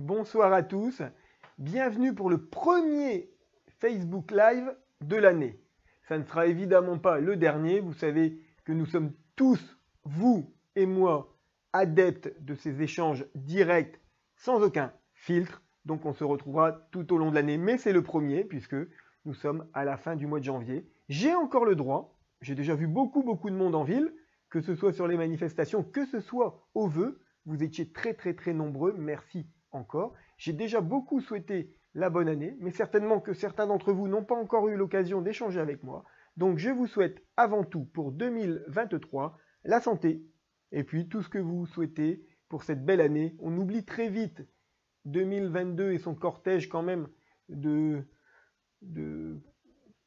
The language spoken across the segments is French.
bonsoir à tous. Bienvenue pour le premier Facebook Live de l'année. Ça ne sera évidemment pas le dernier. Vous savez que nous sommes tous, vous et moi, adeptes de ces échanges directs sans aucun filtre. Donc on se retrouvera tout au long de l'année. Mais c'est le premier puisque nous sommes à la fin du mois de janvier. J'ai encore le droit. J'ai déjà vu beaucoup de monde en ville, que ce soit sur les manifestations, que ce soit aux vœux. Vous étiez très nombreux. Merci encore. J'ai déjà beaucoup souhaité la bonne année, mais certainement que certains d'entre vous n'ont pas encore eu l'occasion d'échanger avec moi. Donc je vous souhaite avant tout pour 2023 la santé et puis tout ce que vous souhaitez pour cette belle année. On oublie très vite 2022 et son cortège quand même de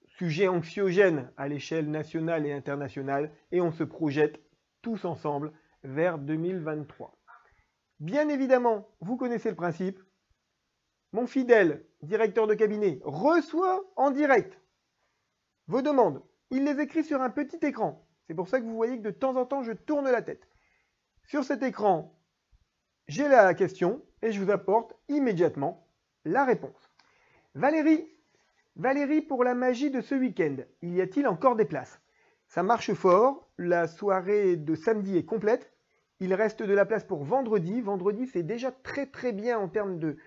sujets anxiogènes à l'échelle nationale et internationale et on se projette tous ensemble vers 2023. Bien évidemment, vous connaissez le principe. Mon fidèle directeur de cabinet reçoit en direct vos demandes. Il les écrit sur un petit écran. C'est pour ça que vous voyez que de temps en temps, je tourne la tête. Sur cet écran, j'ai la question et je vous apporte immédiatement la réponse. Valérie, pour la magie de ce week-end, y a-t-il encore des places? Ça marche fort. La soirée de samedi est complète. Il reste de la place pour vendredi. Vendredi, c'est déjà très bien en termes de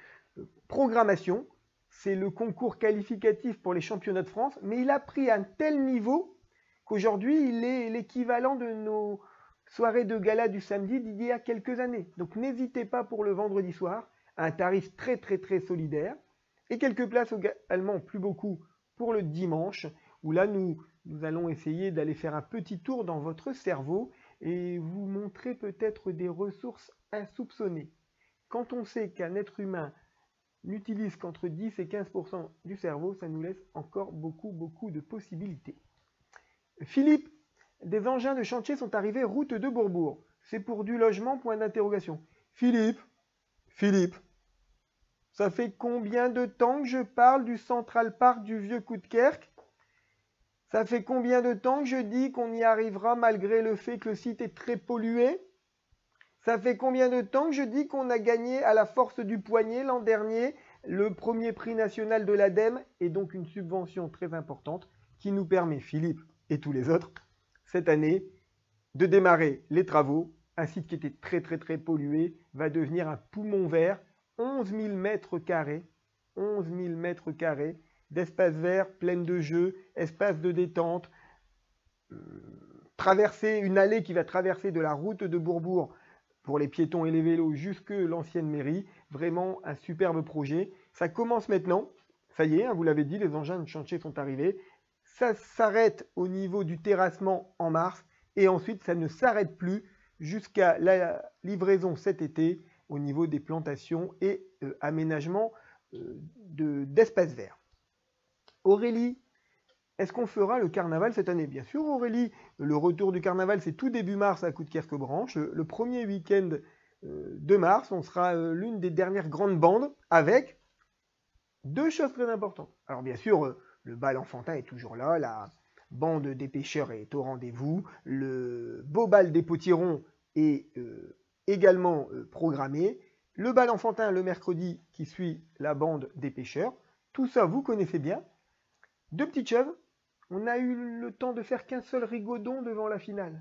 programmation. C'est le concours qualificatif pour les championnats de France, mais il a pris un tel niveau qu'aujourd'hui, il est l'équivalent de nos soirées de gala du samedi d'il y a quelques années. Donc n'hésitez pas pour le vendredi soir, à un tarif très solidaire. Et quelques places également, plus beaucoup, pour le dimanche, où là, nous allons essayer d'aller faire un petit tour dans votre cerveau et vous montrer peut-être des ressources insoupçonnées. Quand on sait qu'un être humain n'utilise qu'entre 10 et 15% du cerveau, ça nous laisse encore beaucoup de possibilités. Philippe, des engins de chantier sont arrivés route de Bourbourg. C'est pour du logement, point d'interrogation. Philippe, ça fait combien de temps que je parle du Central Park du Vieux Coudekerque? Ça fait combien de temps que je dis qu'on y arrivera malgré le fait que le site est très pollué? Ça fait combien de temps que je dis qu'on a gagné à la force du poignet l'an dernier le premier prix national de l'ADEME et donc une subvention très importante qui nous permet, Philippe et tous les autres, cette année, de démarrer les travaux. Un site qui était très pollué va devenir un poumon vert, 11 000 mètres carrés d'espace vert, plein de jeux, espace de détente, traverser une allée qui va traverser de la route de Bourbourg pour les piétons et les vélos jusque l'ancienne mairie. Vraiment un superbe projet. Ça commence maintenant. Ça y est, vous l'avez dit, les engins de chantier sont arrivés. Ça s'arrête au niveau du terrassement en mars. Et ensuite, ça ne s'arrête plus jusqu'à la livraison cet été au niveau des plantations et aménagement d'espaces verts. Aurélie, est-ce qu'on fera le carnaval cette année? Bien sûr, Aurélie, le retour du carnaval, c'est tout début mars à Coudekerque-Branche. Le premier week-end de mars, on sera l'une des dernières grandes bandes avec deux choses très importantes. Alors bien sûr, le bal enfantin est toujours là, la bande des pêcheurs est au rendez-vous, le beau bal des potirons est également programmé, le bal enfantin le mercredi qui suit la bande des pêcheurs. Tout ça, vous connaissez bien. Deux petites choses. On a eu le temps de faire qu'un seul rigodon devant la finale.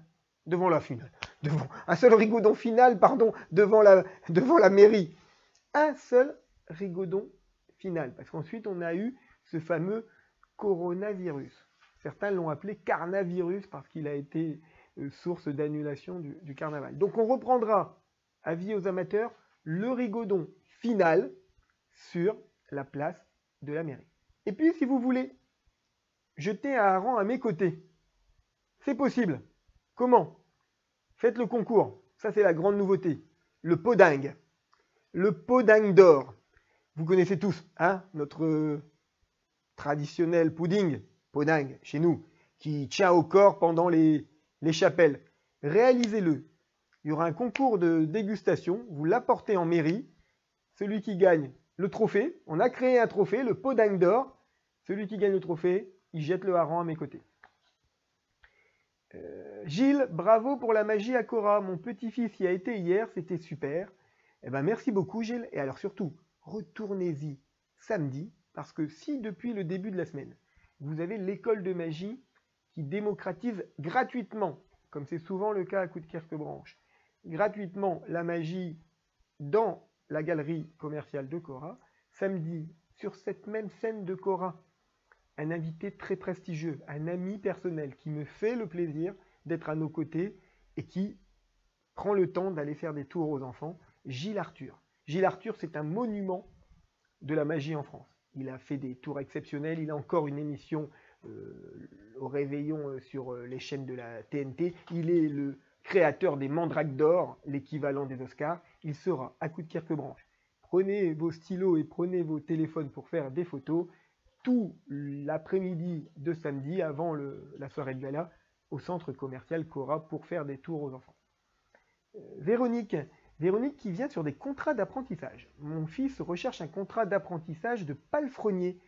Un seul rigodon final, pardon, devant la mairie. Un seul rigodon final. Parce qu'ensuite, on a eu ce fameux coronavirus. Certains l'ont appelé carnavirus parce qu'il a été source d'annulation du carnaval. Donc on reprendra, avis aux amateurs, le rigodon final sur la place de la mairie. Et puis, si vous voulez jeter un hareng à mes côtés, c'est possible. Comment? Faites le concours. Ça, c'est la grande nouveauté. Le podingue. Le podingue d'or. Vous connaissez tous, hein, notre traditionnel pudding, podingue, chez nous, qui tient au corps pendant les chapelles. Réalisez-le. Il y aura un concours de dégustation. Vous l'apportez en mairie. Celui qui gagne le trophée. On a créé un trophée, le podingue d'or. Celui qui gagne le trophée, il jette le hareng à mes côtés. Gilles, bravo pour la magie à Cora. Mon petit-fils y a été hier, c'était super. Eh ben, merci beaucoup, Gilles. Et alors surtout, retournez-y samedi, parce que si depuis le début de la semaine, vous avez l'école de magie qui démocratise gratuitement, comme c'est souvent le cas à Coudekerque-Branche, gratuitement la magie dans la galerie commerciale de Cora, samedi, sur cette même scène de Cora, un invité très prestigieux, un ami personnel qui me fait le plaisir d'être à nos côtés et qui prend le temps d'aller faire des tours aux enfants, Gilles Arthur. Gilles Arthur, c'est un monument de la magie en France. Il a fait des tours exceptionnels, il a encore une émission au réveillon sur les chaînes de la TNT. Il est le créateur des Mandraques d'Or, l'équivalent des Oscars. Il sera à Coudekerque-Branche. Prenez vos stylos et prenez vos téléphones pour faire des photos tout l'après-midi de samedi avant la soirée de gala au centre commercial Cora pour faire des tours aux enfants. Véronique qui vient sur des contrats d'apprentissage. Mon fils recherche un contrat d'apprentissage de palefrenier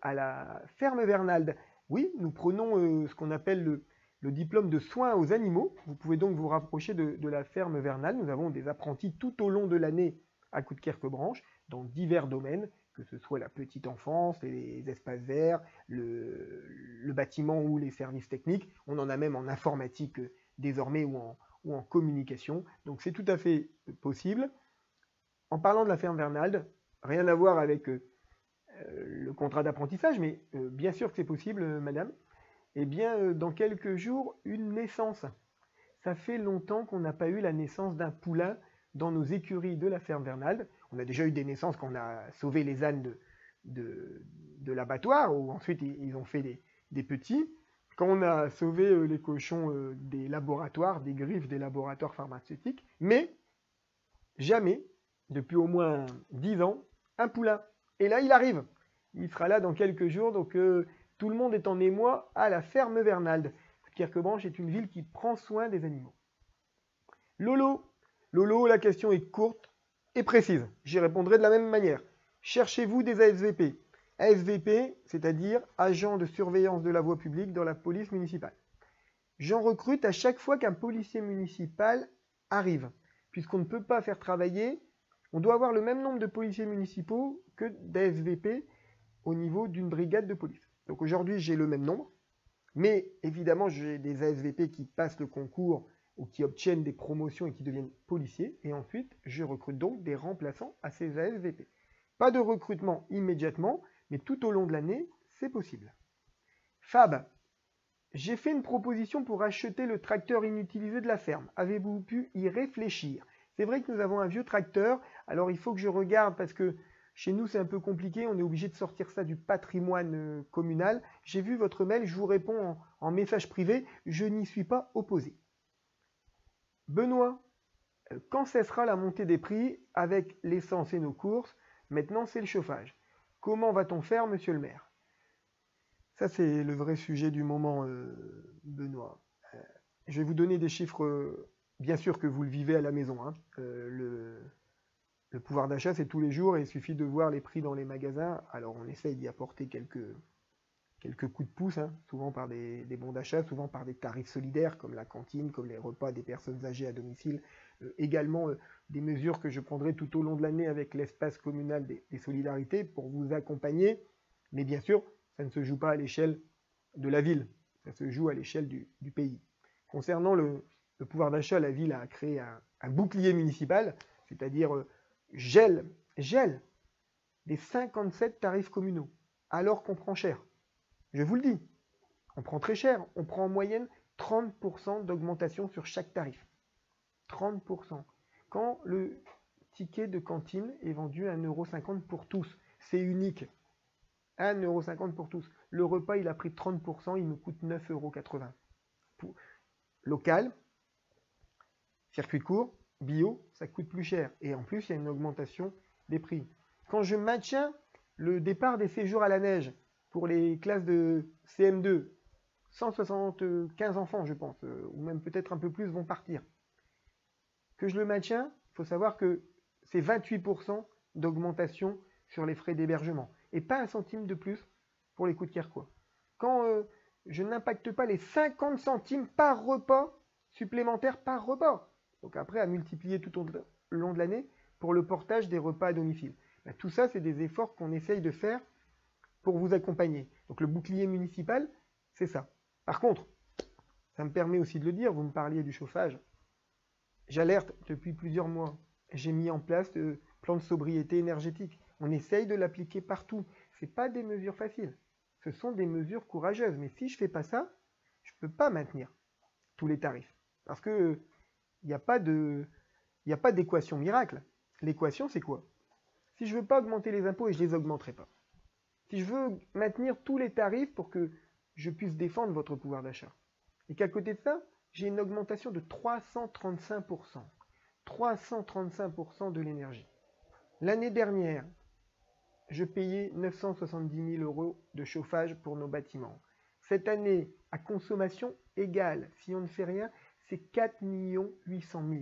à la ferme Vernalde. Oui, nous prenons ce qu'on appelle le diplôme de soins aux animaux. Vous pouvez donc vous rapprocher de la ferme Vernalde. Nous avons des apprentis tout au long de l'année à Coudekerque-Branche dans divers domaines, que ce soit la petite enfance, les espaces verts, le bâtiment ou les services techniques. On en a même en informatique désormais ou en communication. Donc c'est tout à fait possible. En parlant de la ferme Vernalde, rien à voir avec le contrat d'apprentissage, mais bien sûr que c'est possible, madame. Eh bien, dans quelques jours, une naissance. Ça fait longtemps qu'on n'a pas eu la naissance d'un poulain dans nos écuries de la ferme Vernalde. On a déjà eu des naissances quand on a sauvé les ânes de l'abattoir, où ensuite ils ont fait des petits. Quand on a sauvé les cochons des laboratoires, des griffes des laboratoires pharmaceutiques, mais jamais, depuis au moins 10 ans, un poulain. Et là, il arrive. Il sera là dans quelques jours, donc tout le monde est en émoi à la ferme Vernalde. Coudekerque-Branche est une ville qui prend soin des animaux. Lolo, la question est courte et précise. J'y répondrai de la même manière. Cherchez-vous des ASVP. ASVP, c'est-à-dire agent de surveillance de la voie publique dans la police municipale. J'en recrute à chaque fois qu'un policier municipal arrive. Puisqu'on ne peut pas faire travailler, on doit avoir le même nombre de policiers municipaux que d'ASVP au niveau d'une brigade de police. Donc aujourd'hui, j'ai le même nombre, mais évidemment, j'ai des ASVP qui passent le concours ou qui obtiennent des promotions et qui deviennent policiers, et ensuite, je recrute donc des remplaçants à ces ASVP. Pas de recrutement immédiatement, mais tout au long de l'année, c'est possible. Fab, j'ai fait une proposition pour acheter le tracteur inutilisé de la ferme. Avez-vous pu y réfléchir? C'est vrai que nous avons un vieux tracteur, alors il faut que je regarde parce que chez nous c'est un peu compliqué, on est obligé de sortir ça du patrimoine communal. J'ai vu votre mail, je vous réponds en message privé, je n'y suis pas opposé. Benoît, quand cessera la montée des prix avec l'essence et nos courses? Maintenant c'est le chauffage. Comment va-t-on faire, monsieur le maire? Ça, c'est le vrai sujet du moment, Benoît. Je vais vous donner des chiffres, bien sûr que vous le vivez à la maison. Hein. Le pouvoir d'achat, c'est tous les jours et il suffit de voir les prix dans les magasins. Alors, on essaye d'y apporter quelques coups de pouce, hein, souvent par des bons d'achat, souvent par des tarifs solidaires, comme la cantine, comme les repas des personnes âgées à domicile. Également, des mesures que je prendrai tout au long de l'année avec l'espace communal des solidarités pour vous accompagner. Mais bien sûr, ça ne se joue pas à l'échelle de la ville, ça se joue à l'échelle du pays. Concernant le pouvoir d'achat, la ville a créé un bouclier municipal, c'est-à-dire gel des 57 tarifs communaux, alors qu'on prend cher. Je vous le dis, on prend très cher, on prend en moyenne 30% d'augmentation sur chaque tarif. 30%. Quand le ticket de cantine est vendu à 1,50 € pour tous, c'est unique. 1,50 € pour tous. Le repas, il a pris 30%, il me coûte 9,80 €. Local, circuit court, bio, ça coûte plus cher. Et en plus, il y a une augmentation des prix. Quand je maintiens le départ des séjours à la neige pour les classes de CM2, 175 enfants, je pense, ou même peut-être un peu plus, vont partir. Que je le maintiens, il faut savoir que c'est 28% d'augmentation sur les frais d'hébergement. Et pas un centime de plus pour les Coudekerquois. Quand je n'impacte pas les 50 centimes par repas supplémentaires par repas. Donc après, à multiplier tout au long de l'année, pour le portage des repas à domicile. Ben, tout ça, c'est des efforts qu'on essaye de faire pour vous accompagner. Donc le bouclier municipal, c'est ça. Par contre, ça me permet aussi de le dire, vous me parliez du chauffage. J'alerte depuis plusieurs mois. J'ai mis en place le plan de sobriété énergétique. On essaye de l'appliquer partout. Ce n'est pas des mesures faciles. Ce sont des mesures courageuses. Mais si je ne fais pas ça, je ne peux pas maintenir tous les tarifs. Parce qu'il n'y a pas d'équation miracle. L'équation, c'est quoi? Si je ne veux pas augmenter les impôts, et je ne les augmenterai pas. Si je veux maintenir tous les tarifs pour que je puisse défendre votre pouvoir d'achat. Et qu'à côté de ça, j'ai une augmentation de 335%. 335% de l'énergie. L'année dernière, je payais 970 000 € de chauffage pour nos bâtiments. Cette année, à consommation égale, si on ne fait rien, c'est 4 800 000.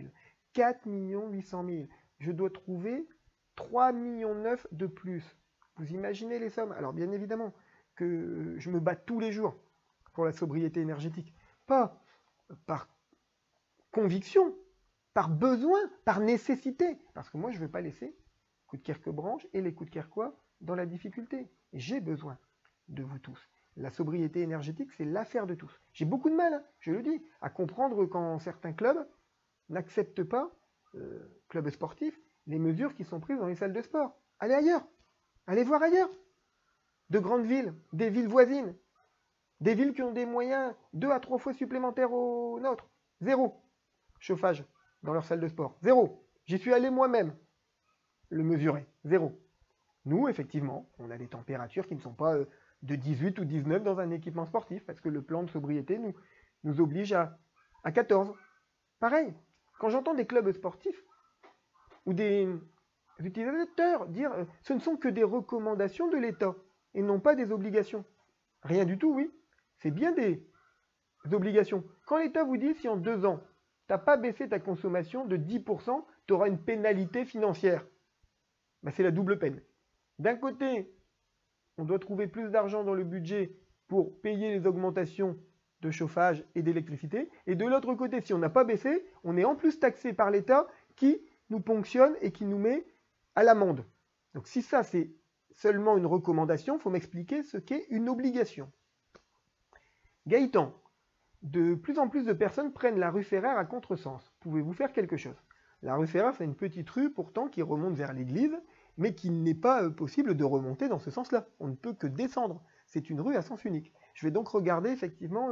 4 800 000. Je dois trouver 3 900 000 de plus. Vous imaginez les sommes? Alors bien évidemment que je me bats tous les jours pour la sobriété énergétique. Pas par conviction, par besoin, par nécessité. Parce que moi, je ne veux pas laisser Coudekerque-Branche et les Coudekerquois dans la difficulté. J'ai besoin de vous tous. La sobriété énergétique, c'est l'affaire de tous. J'ai beaucoup de mal, hein, je le dis, à comprendre quand certains clubs n'acceptent pas, clubs sportifs, les mesures qui sont prises dans les salles de sport. Allez ailleurs, allez voir ailleurs. De grandes villes, des villes voisines, des villes qui ont des moyens 2 à 3 fois supplémentaires aux nôtres. Zéro chauffage dans leur salle de sport. Zéro. J'y suis allé moi-même le mesurer. Zéro. Nous, effectivement, on a des températures qui ne sont pas de 18 ou 19 dans un équipement sportif, parce que le plan de sobriété nous oblige à 14. Pareil, quand j'entends des clubs sportifs ou des utilisateurs dire ce ne sont que des recommandations de l'État et non pas des obligations. Rien du tout, oui. C'est bien des obligations. Quand l'État vous dit si en 2 ans, tu n'as pas baissé ta consommation de 10%, tu auras une pénalité financière. Ben, c'est la double peine. D'un côté, on doit trouver plus d'argent dans le budget pour payer les augmentations de chauffage et d'électricité. Et de l'autre côté, si on n'a pas baissé, on est en plus taxé par l'État qui nous ponctionne et qui nous met à l'amende. Donc si ça, c'est seulement une recommandation, il faut m'expliquer ce qu'est une obligation. Gaëtan, de plus en plus de personnes prennent la rue Ferrer à contresens. Pouvez-vous faire quelque chose? La rue Ferrer, c'est une petite rue pourtant qui remonte vers l'église, mais qu'il n'est pas possible de remonter dans ce sens-là. On ne peut que descendre. C'est une rue à sens unique. Je vais donc regarder effectivement,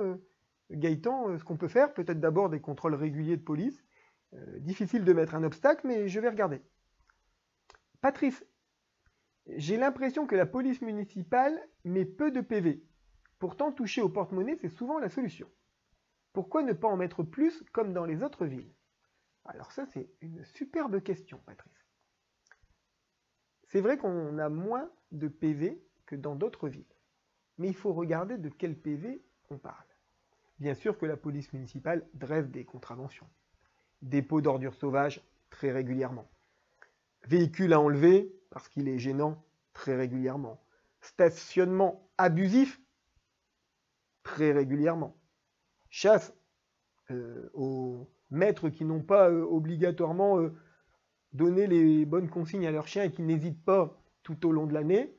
Gaëtan, ce qu'on peut faire. Peut-être d'abord des contrôles réguliers de police. Difficile de mettre un obstacle, mais je vais regarder. Patrice, j'ai l'impression que la police municipale met peu de PV. Pourtant, toucher au porte-monnaie, c'est souvent la solution. Pourquoi ne pas en mettre plus comme dans les autres villes? Alors ça, c'est une superbe question, Patrice. C'est vrai qu'on a moins de PV que dans d'autres villes. Mais il faut regarder de quel PV on parle. Bien sûr que la police municipale dresse des contraventions. Dépôt d'ordures sauvages, très régulièrement. Véhicule à enlever, parce qu'il est gênant, très régulièrement. Stationnement abusif, très régulièrement. Chasse aux maîtres qui n'ont pas obligatoirement donné les bonnes consignes à leurs chiens et qui n'hésitent pas tout au long de l'année,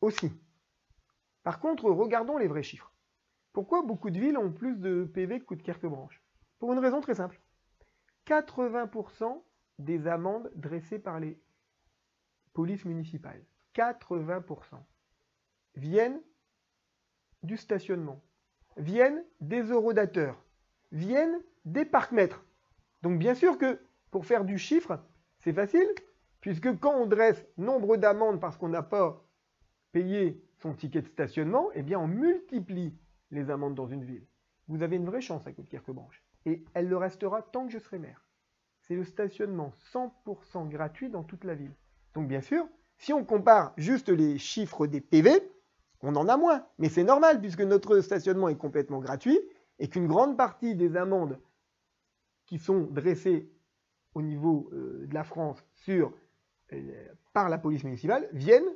aussi. Par contre, regardons les vrais chiffres. Pourquoi beaucoup de villes ont plus de PV que Coudekerque-Branche? Pour une raison très simple. 80% des amendes dressées par les polices municipales, 80%, viennent du stationnement, viennent des eurodateurs, viennent des parcs-mètres. Donc bien sûr que pour faire du chiffre, c'est facile, puisque quand on dresse nombre d'amendes parce qu'on n'a pas payé son ticket de stationnement, eh bien on multiplie les amendes dans une ville. Vous avez une vraie chance à Coudekerque-Branche. Et elle le restera tant que je serai maire. C'est le stationnement 100% gratuit dans toute la ville. Donc bien sûr, si on compare juste les chiffres des PV, on en a moins. Mais c'est normal puisque notre stationnement est complètement gratuit et qu'une grande partie des amendes qui sont dressées au niveau de la France par la police municipale viennent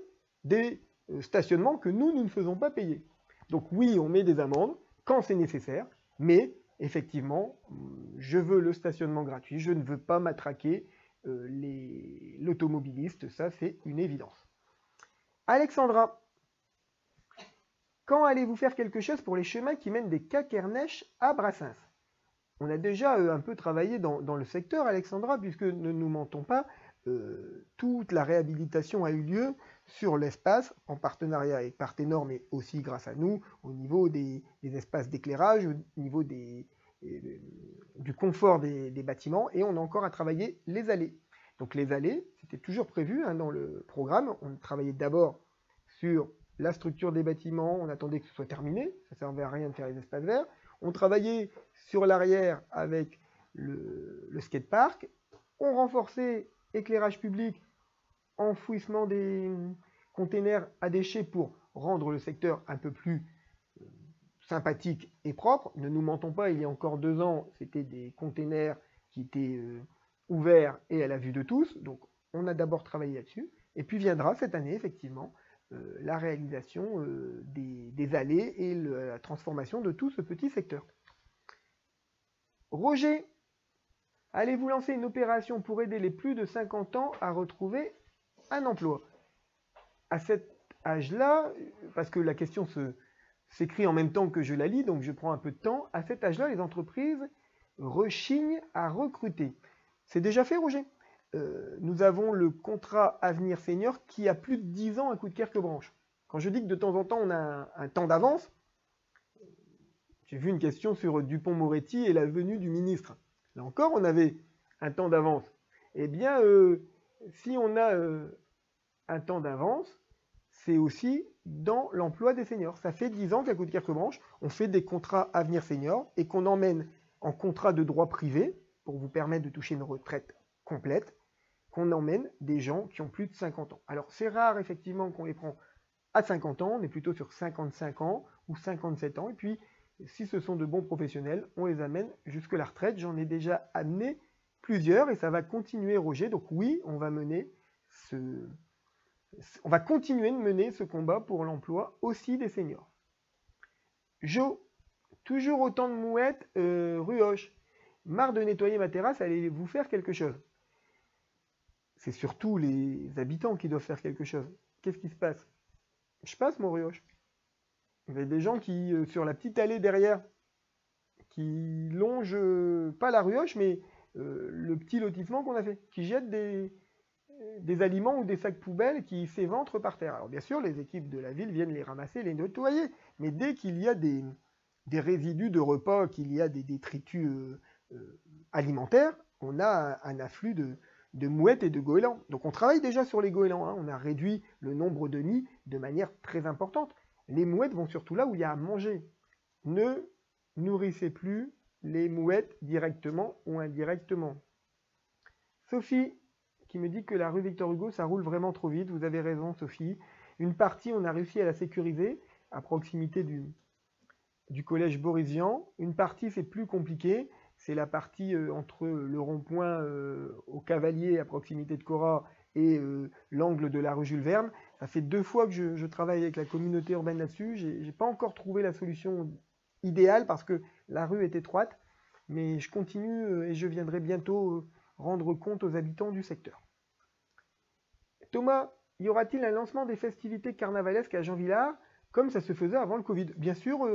des stationnements que nous ne faisons pas payer. Donc oui, on met des amendes quand c'est nécessaire, mais effectivement, je veux le stationnement gratuit, je ne veux pas matraquer l'automobiliste, ça c'est une évidence. Alexandra, quand allez-vous faire quelque chose pour les chemins qui mènent des Cacernèches à Brassens? On a déjà un peu travaillé dans le secteur, Alexandra, puisque ne nous mentons pas, toute la réhabilitation a eu lieu sur l'espace, en partenariat avec Partenor, mais aussi grâce à nous, au niveau des espaces d'éclairage, au niveau du confort des bâtiments, et on a encore à travailler les allées. Donc les allées, c'était toujours prévu dans le programme. On travaillait d'abord sur la structure des bâtiments, on attendait que ce soit terminé, ça ne servait à rien de faire les espaces verts. On travaillait sur l'arrière avec le skatepark, on renforçait éclairage public, enfouissement des containers à déchets pour rendre le secteur un peu plus sympathique et propre. Ne nous mentons pas, il y a encore 2 ans, c'était des containers qui étaient ouverts et à la vue de tous. Donc on a d'abord travaillé là-dessus. Et puis viendra cette année, effectivement, la réalisation des allées et la transformation de tout ce petit secteur. Roger, allez-vous lancer une opération pour aider les plus de 50 ans à retrouver un emploi? À cet âge-là, parce que la question s'écrit en même temps que je la lis, donc je prends un peu de temps, à cet âge-là, les entreprises rechignent à recruter. C'est déjà fait, Roger. Nous avons le contrat Avenir Senior qui a plus de 10 ans à Coudekerque-Branche. Quand je dis que de temps en temps on a un temps d'avance, j'ai vu une question sur Dupond-Moretti et la venue du ministre. Là encore, on avait un temps d'avance. Eh bien, si on a un temps d'avance, c'est aussi dans l'emploi des seniors. Ça fait 10 ans qu'à Coudekerque-Branche, on fait des contrats Avenir Senior et qu'on emmène en contrat de droit privé pour vous permettre de toucher une retraite complète, qu'on emmène des gens qui ont plus de 50 ans. Alors, c'est rare, effectivement, qu'on les prend à 50 ans, on est plutôt sur 55 ans ou 57 ans, et puis, si ce sont de bons professionnels, on les amène jusque la retraite. J'en ai déjà amené plusieurs, et ça va continuer, Roger. Donc oui, on va continuer de mener ce combat pour l'emploi aussi des seniors. Jo, toujours autant de mouettes, Ruoche. Marre de nettoyer ma terrasse, allez-vous faire quelque chose? C'est surtout les habitants qui doivent faire quelque chose. Qu'est-ce qui se passe? Je passe, mon Ruoche. Il y a des gens qui, sur la petite allée derrière, qui longent, pas la Ruoche, mais le petit lotissement qu'on a fait, qui jettent des aliments ou des sacs poubelles qui s'éventrent par terre. Alors bien sûr, les équipes de la ville viennent les ramasser, les nettoyer, mais dès qu'il y a des résidus de repas, qu'il y a des détritus alimentaires, on a un afflux de mouettes et de goélands. Donc on travaille déjà sur les goélands, on a réduit le nombre de nids de manière très importante. Les mouettes vont surtout là où il y a à manger. Ne nourrissez plus les mouettes directement ou indirectement. Sophie, qui me dit que la rue Victor Hugo, ça roule vraiment trop vite. Vous avez raison, Sophie. Une partie, on a réussi à la sécuriser à proximité du collège Boris-Vian. Une partie, c'est plus compliqué. C'est la partie entre le rond-point au Cavalier à proximité de Cora et l'angle de la rue Jules Verne. Ça fait 2 fois que je travaille avec la communauté urbaine là-dessus. J'ai pas encore trouvé la solution idéale parce que la rue est étroite. Mais je continue et je viendrai bientôt rendre compte aux habitants du secteur. Thomas, y aura-t-il un lancement des festivités carnavalesques à Jean-Villard comme ça se faisait avant le Covid? Bien sûr,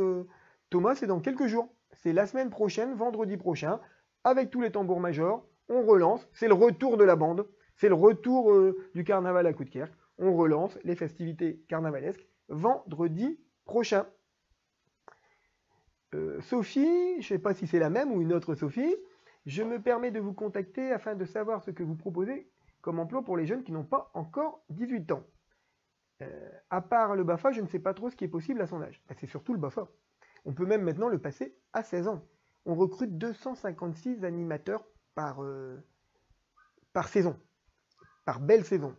Thomas, c'est dans quelques jours. C'est la semaine prochaine, vendredi prochain, avec tous les tambours-majors. On relance, c'est le retour de la bande, c'est le retour du carnaval à Coudekerque. On relance les festivités carnavalesques vendredi prochain. Sophie, je ne sais pas si c'est la même ou une autre Sophie, je me permets de vous contacter afin de savoir ce que vous proposez comme emploi pour les jeunes qui n'ont pas encore 18 ans. À part le BAFA, je ne sais pas trop ce qui est possible à son âge. C'est surtout le BAFA. On peut même maintenant le passer à 16 ans. On recrute 256 animateurs par saison, par belle saison.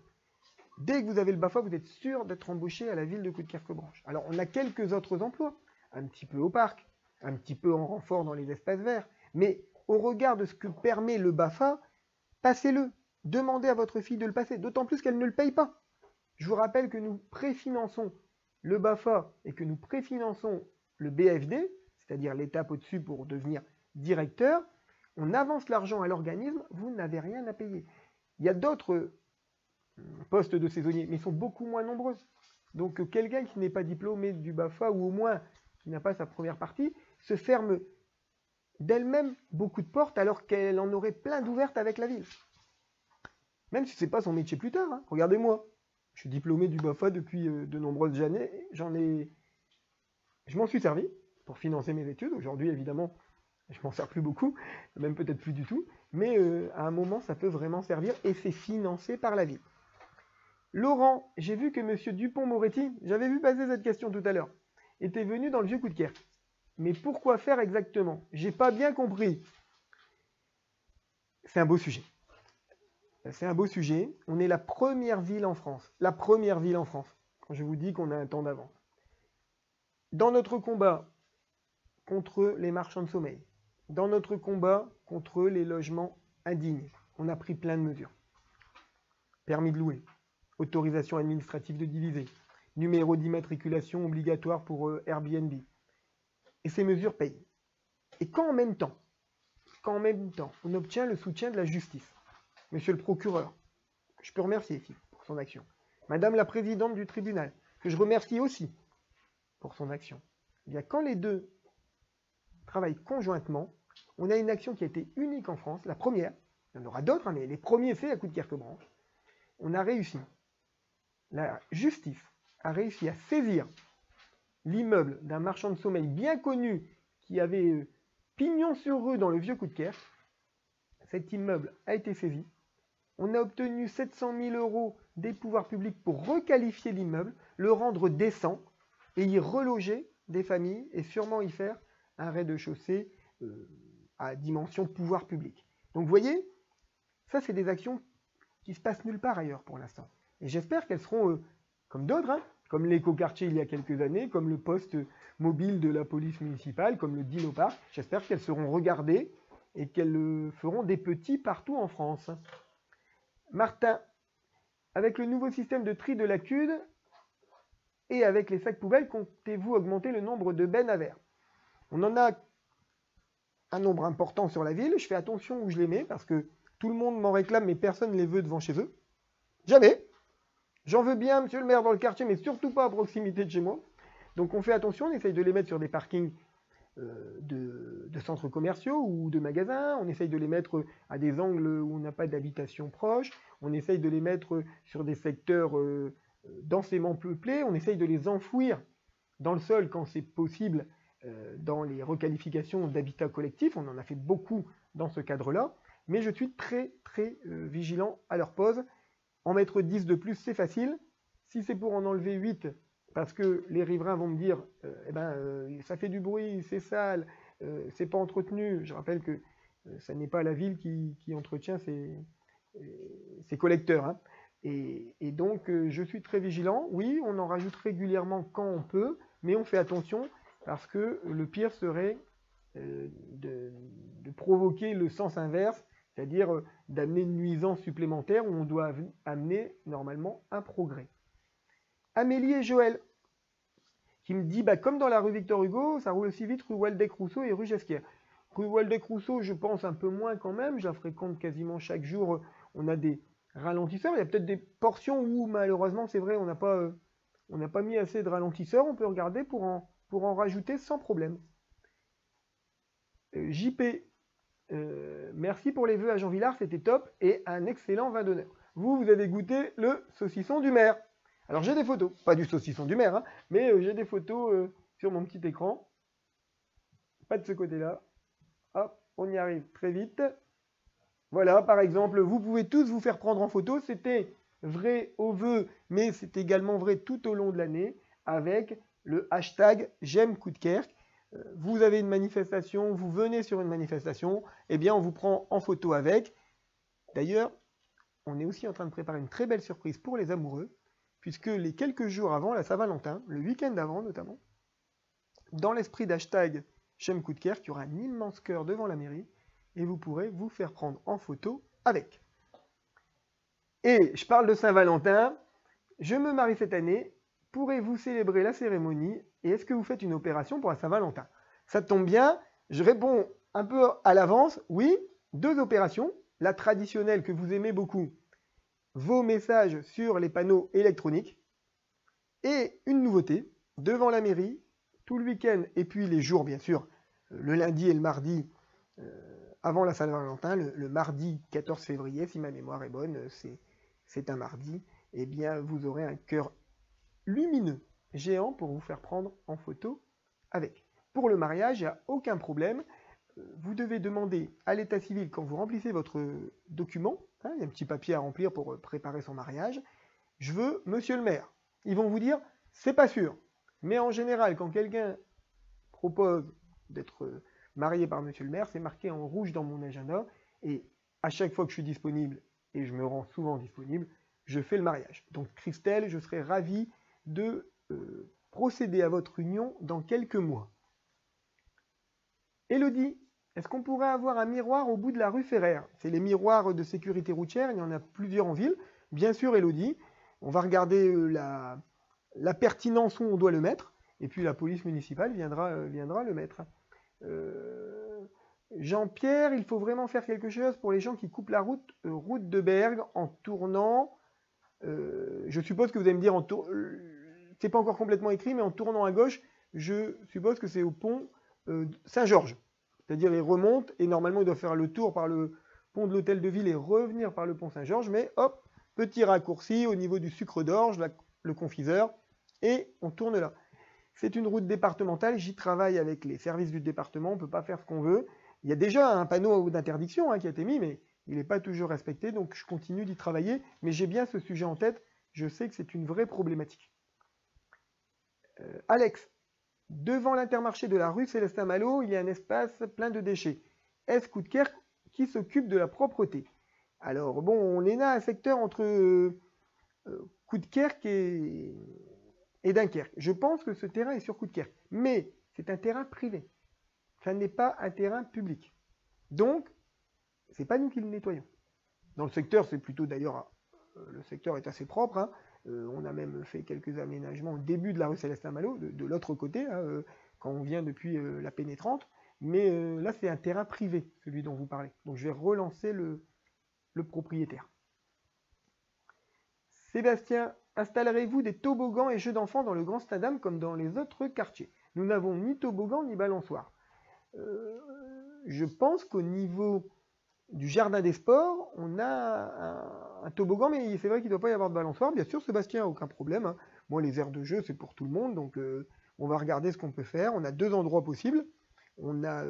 Dès que vous avez le BAFA, vous êtes sûr d'être embauché à la ville de Coudekerque-Branche. Alors, on a quelques autres emplois, un petit peu au parc, un petit peu en renfort dans les espaces verts, mais au regard de ce que permet le BAFA, passez-le. Demandez à votre fille de le passer, d'autant plus qu'elle ne le paye pas. Je vous rappelle que nous préfinançons le BAFA et que nous préfinançons le BFD, c'est-à-dire l'étape au-dessus pour devenir directeur. On avance l'argent à l'organisme, vous n'avez rien à payer. Il y a d'autres postes de saisonniers, mais ils sont beaucoup moins nombreux. Donc quelqu'un qui n'est pas diplômé du BAFA, ou au moins qui n'a pas sa première partie, se ferme d'elle-même beaucoup de portes alors qu'elle en aurait plein d'ouvertes avec la ville. Même si ce n'est pas son métier plus tard. Hein. Regardez-moi, je suis diplômé du BAFA depuis de nombreuses années. Je m'en suis servi pour financer mes études. Aujourd'hui, évidemment, je m'en sers plus beaucoup, même peut-être plus du tout. Mais à un moment, ça peut vraiment servir et c'est financé par la ville. Laurent, j'ai vu que M. Dupont-Moretti, j'avais vu passer cette question tout à l'heure, était venu dans le vieux Coudekerque. Mais pourquoi faire exactement? J'ai pas bien compris. C'est un beau sujet. C'est un beau sujet. On est la première ville en France. La première ville en France. Quand je vous dis qu'on a un temps d'avance. Dans notre combat contre les marchands de sommeil, dans notre combat contre les logements indignes, on a pris plein de mesures. Permis de louer, autorisation administrative de diviser, numéro d'immatriculation obligatoire pour Airbnb. Et ces mesures payent. Et quand en même temps, on obtient le soutien de la justice, monsieur le procureur, que je peux remercier ici pour son action, madame la présidente du tribunal, que je remercie aussi pour son action, eh bien quand les deux travaillent conjointement, on a une action qui a été unique en France, la première, il y en aura d'autres, hein, mais les premiers faits à Coudekerque-Branche, on a réussi, la justice a réussi à saisir l'immeuble d'un marchand de sommeil bien connu qui avait pignon sur rue dans le vieux Coudekerque. Cet immeuble a été saisi. On a obtenu 700 000 € des pouvoirs publics pour requalifier l'immeuble, le rendre décent et y reloger des familles et sûrement y faire un rez-de-chaussée à dimension pouvoir public. Donc vous voyez, ça c'est des actions qui se passent nulle part ailleurs pour l'instant. Et j'espère qu'elles seront comme d'autres, hein, comme l'écoquartier il y a quelques années, comme le poste mobile de la police municipale, comme le Dino-Parc. J'espère qu'elles seront regardées et qu'elles feront des petits partout en France. Martin, avec le nouveau système de tri de la CUD et avec les sacs poubelles, comptez-vous augmenter le nombre de bennes à verre? On en a un nombre important sur la ville. Je fais attention où je les mets parce que tout le monde m'en réclame, mais personne ne les veut devant chez eux. Jamais. J'en veux bien, monsieur le maire, dans le quartier, mais surtout pas à proximité de chez moi. Donc on fait attention, on essaye de les mettre sur des parkings de centres commerciaux ou de magasins. On essaye de les mettre à des angles où on n'a pas d'habitation proche. On essaye de les mettre sur des secteurs densément peuplés. On essaye de les enfouir dans le sol quand c'est possible dans les requalifications d'habitat collectif. On en a fait beaucoup dans ce cadre-là. Mais je suis très vigilant à leur pose. En mettre 10 de plus, c'est facile. Si c'est pour en enlever 8, parce que les riverains vont me dire ça fait du bruit, c'est sale, c'est pas entretenu. Je rappelle que ça n'est pas la ville qui entretient ces collecteurs. Hein. Et donc, je suis très vigilant. Oui, on en rajoute régulièrement quand on peut, mais on fait attention parce que le pire serait de provoquer le sens inverse, c'est-à-dire d'amener une nuisance supplémentaire où on doit amener normalement un progrès. Amélie et Joël, qui me dit, comme dans la rue Victor Hugo, ça roule aussi vite rue Waldeck-Rousseau et rue Gesquière. Rue Waldeck-Rousseau, je pense un peu moins quand même, je la fréquente quasiment chaque jour, on a des ralentisseurs, il y a peut-être des portions où malheureusement, c'est vrai, on n'a pas mis assez de ralentisseurs, on peut regarder pour en rajouter sans problème. JP, merci pour les vœux à Jean Villard, c'était top, et un excellent vin d'honneur. Vous avez goûté le saucisson du maire. Alors j'ai des photos, pas du saucisson du maire, hein, mais j'ai des photos sur mon petit écran. Pas de ce côté-là. Hop, on y arrive très vite. Voilà, par exemple, vous pouvez tous vous faire prendre en photo. C'était vrai aux vœux, mais c'est également vrai tout au long de l'année avec le hashtag J'aime Coudekerque. Vous avez une manifestation, vous venez sur une manifestation, eh bien on vous prend en photo avec. D'ailleurs, on est aussi en train de préparer une très belle surprise pour les amoureux, puisque les quelques jours avant la Saint-Valentin, le week-end avant notamment, dans l'esprit d'hashtag J'aime Coudekerque, il y aura un immense cœur devant la mairie, et vous pourrez vous faire prendre en photo avec. Et je parle de Saint-Valentin, je me marie cette année, pourrez-vous célébrer la cérémonie et est-ce que vous faites une opération pour la Saint-Valentin? Ça tombe bien, je réponds un peu à l'avance, oui, 2 opérations. La traditionnelle que vous aimez beaucoup, vos messages sur les panneaux électroniques. Et une nouveauté, devant la mairie, tout le week-end, et puis les jours, bien sûr, le lundi et le mardi, avant la Saint-Valentin, le mardi 14 février, si ma mémoire est bonne, c'est un mardi, eh bien, vous aurez un cœur lumineux, géant, pour vous faire prendre en photo avec. Pour le mariage, il n'y a aucun problème. Vous devez demander à l'état civil, quand vous remplissez votre document, il y a un petit papier à remplir pour préparer son mariage, je veux monsieur le maire. Ils vont vous dire, c'est pas sûr. Mais en général, quand quelqu'un propose d'être marié par monsieur le maire, c'est marqué en rouge dans mon agenda. Et à chaque fois que je suis disponible, et je me rends souvent disponible, je fais le mariage. Donc Christelle, je serai ravi de procéder à votre union dans quelques mois. Élodie, est-ce qu'on pourrait avoir un miroir au bout de la rue Ferrer? C'est les miroirs de sécurité routière, il y en a plusieurs en ville. Bien sûr, Élodie, on va regarder la pertinence où on doit le mettre, et puis la police municipale viendra le mettre. Jean-Pierre, il faut vraiment faire quelque chose pour les gens qui coupent la route de Bergue en tournant. Je suppose que vous allez me dire, c'est pas encore complètement écrit, mais en tournant à gauche, je suppose que c'est au pont Saint-Georges. C'est-à-dire, il remonte, et normalement, il doit faire le tour par le pont de l'Hôtel de Ville et revenir par le pont Saint-Georges, mais hop, petit raccourci au niveau du sucre d'orge, le confiseur, et on tourne là. C'est une route départementale, j'y travaille avec les services du département, on ne peut pas faire ce qu'on veut. Il y a déjà un panneau d'interdiction qui a été mis, mais il n'est pas toujours respecté, donc je continue d'y travailler, mais j'ai bien ce sujet en tête, je sais que c'est une vraie problématique. Alex, devant l'intermarché de la rue Célestin Malo, il y a un espace plein de déchets. Est-ce Coudekerque qui s'occupe de la propreté? Alors bon, on est là un secteur entre Coudekerque et Dunkerque. Je pense que ce terrain est sur Coudekerque, mais c'est un terrain privé. Ça n'est pas un terrain public. Donc, c'est pas nous qui le nettoyons. Dans le secteur, c'est plutôt d'ailleurs, le secteur est assez propre. On a même fait quelques aménagements au début de la rue Célestin Malo, de l'autre côté, quand on vient depuis la pénétrante. Mais là, c'est un terrain privé, celui dont vous parlez. Donc, je vais relancer le propriétaire. Sébastien, installerez-vous des toboggans et jeux d'enfants dans le Grand Stadam comme dans les autres quartiers? Nous n'avons ni toboggan ni balançoire. Je pense qu'au niveau du jardin des sports, on a un toboggan, mais c'est vrai qu'il ne doit pas y avoir de balançoire. Bien sûr, Sébastien, aucun problème. Moi, les aires de jeu, c'est pour tout le monde, donc on va regarder ce qu'on peut faire. On a deux endroits possibles. On a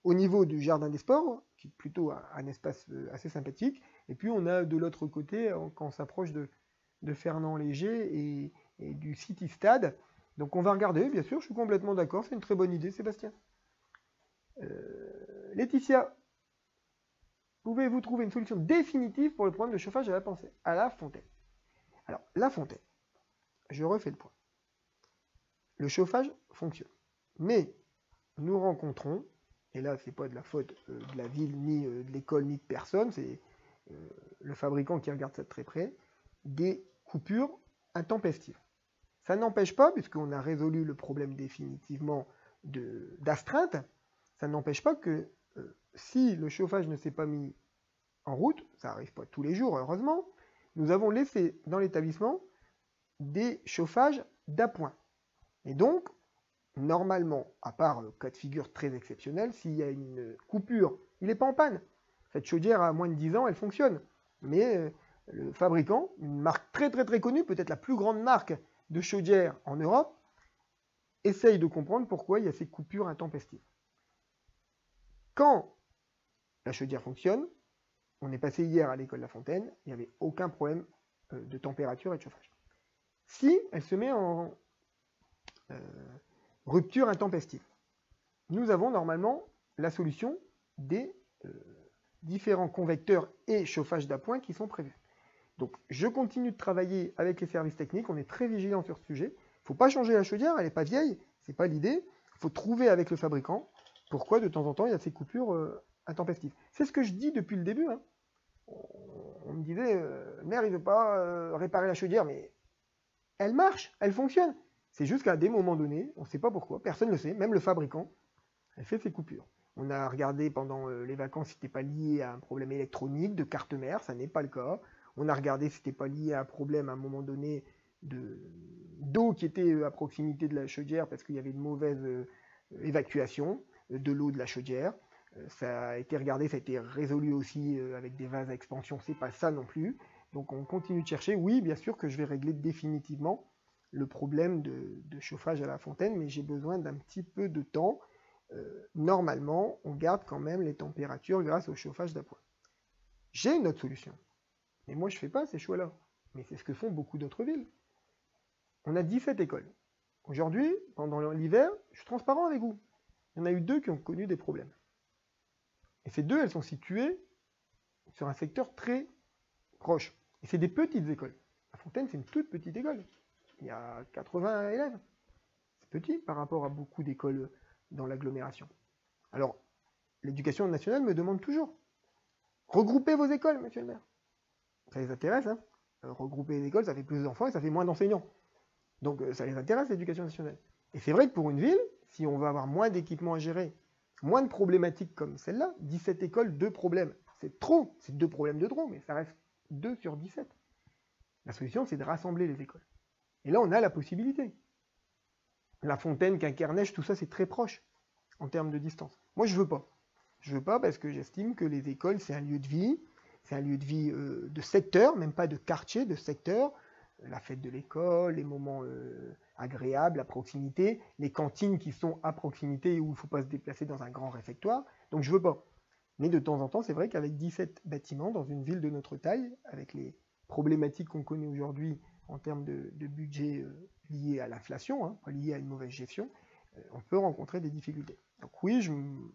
au niveau du jardin des sports, qui est plutôt un espace assez sympathique, et puis on a de l'autre côté, quand on s'approche de Fernand-Léger et du City Stade. Donc on va regarder, bien sûr, je suis complètement d'accord, c'est une très bonne idée, Sébastien. Laetitia, pouvez-vous trouver une solution définitive pour le problème de chauffage à la fontaine? Alors, la fontaine, je refais le point. Le chauffage fonctionne, mais nous rencontrons, et là c'est pas de la faute de la ville, ni de l'école, ni de personne, c'est le fabricant qui regarde ça de très près, des coupures intempestives. Ça n'empêche pas, puisqu'on a résolu le problème définitivement d'astreinte, ça n'empêche pas que si le chauffage ne s'est pas mis en route, ça n'arrive pas tous les jours heureusement, nous avons laissé dans l'établissement des chauffages d'appoint. Et donc, normalement, à part cas de figure très exceptionnel, s'il y a une coupure, il n'est pas en panne. Cette chaudière a moins de 10 ans, elle fonctionne. Mais le fabricant, une marque très très très connue, peut-être la plus grande marque de chaudière en Europe, essaye de comprendre pourquoi il y a ces coupures intempestives. Quand la chaudière fonctionne, on est passé hier à l'école La Fontaine, il n'y avait aucun problème de température et de chauffage. Si elle se met en rupture intempestive, nous avons normalement la solution des différents convecteurs et chauffages d'appoint qui sont prévus. Donc je continue de travailler avec les services techniques, on est très vigilant sur ce sujet. Il ne faut pas changer la chaudière, elle n'est pas vieille, ce n'est pas l'idée. Il faut trouver avec le fabricant pourquoi de temps en temps il y a ces coupures intempestives. C'est ce que je dis depuis le début. On me disait, le maire il ne veut pas réparer la chaudière, mais elle marche, elle fonctionne. C'est juste qu'à des moments donnés, on ne sait pas pourquoi, personne ne le sait, même le fabricant, elle fait ces coupures. On a regardé pendant les vacances si ce n'était pas lié à un problème électronique, de carte mère, ça n'est pas le cas. On a regardé si c'était pas lié à un problème à un moment donné d'eau qui était à proximité de la chaudière parce qu'il y avait une mauvaise évacuation de l'eau de la chaudière. Ça a été regardé, ça a été résolu aussi avec des vases à expansion, c'est pas ça non plus. Donc on continue de chercher. Oui, bien sûr que je vais régler définitivement le problème de chauffage à la fontaine, mais j'ai besoin d'un petit peu de temps. Normalement, on garde quand même les températures grâce au chauffage d'appoint. J'ai une autre solution. Mais moi, je ne fais pas ces choix-là. Mais c'est ce que font beaucoup d'autres villes. On a 17 écoles. Aujourd'hui, pendant l'hiver, je suis transparent avec vous. Il y en a eu 2 qui ont connu des problèmes. Et ces 2, elles sont situées sur un secteur très proche. Et c'est des petites écoles. La Fontaine, c'est une toute petite école. Il y a 80 élèves. C'est petit par rapport à beaucoup d'écoles dans l'agglomération. Alors, l'éducation nationale me demande toujours, regroupez vos écoles, monsieur le maire. Ça les intéresse, hein. Regrouper les écoles, ça fait plus d'enfants et ça fait moins d'enseignants. Donc ça les intéresse, l'éducation nationale. Et c'est vrai que pour une ville, si on va avoir moins d'équipements à gérer, moins de problématiques comme celle-là, 17 écoles, 2 problèmes. C'est trop, c'est 2 problèmes de trop, mais ça reste 2 sur 17. La solution, c'est de rassembler les écoles. Et là, on a la possibilité. La Fontaine, Quinquernèche, tout ça, c'est très proche en termes de distance. Moi, je veux pas. Je veux pas parce que j'estime que les écoles, c'est un lieu de vie. C'est un lieu de vie de secteur, même pas de quartier, de secteur. La fête de l'école, les moments agréables à proximité, les cantines qui sont à proximité où il ne faut pas se déplacer dans un grand réfectoire. Donc je veux pas. Mais de temps en temps, c'est vrai qu'avec 17 bâtiments dans une ville de notre taille, avec les problématiques qu'on connaît aujourd'hui en termes de budget lié à l'inflation, hein, pas lié à une mauvaise gestion, on peut rencontrer des difficultés. Donc oui, je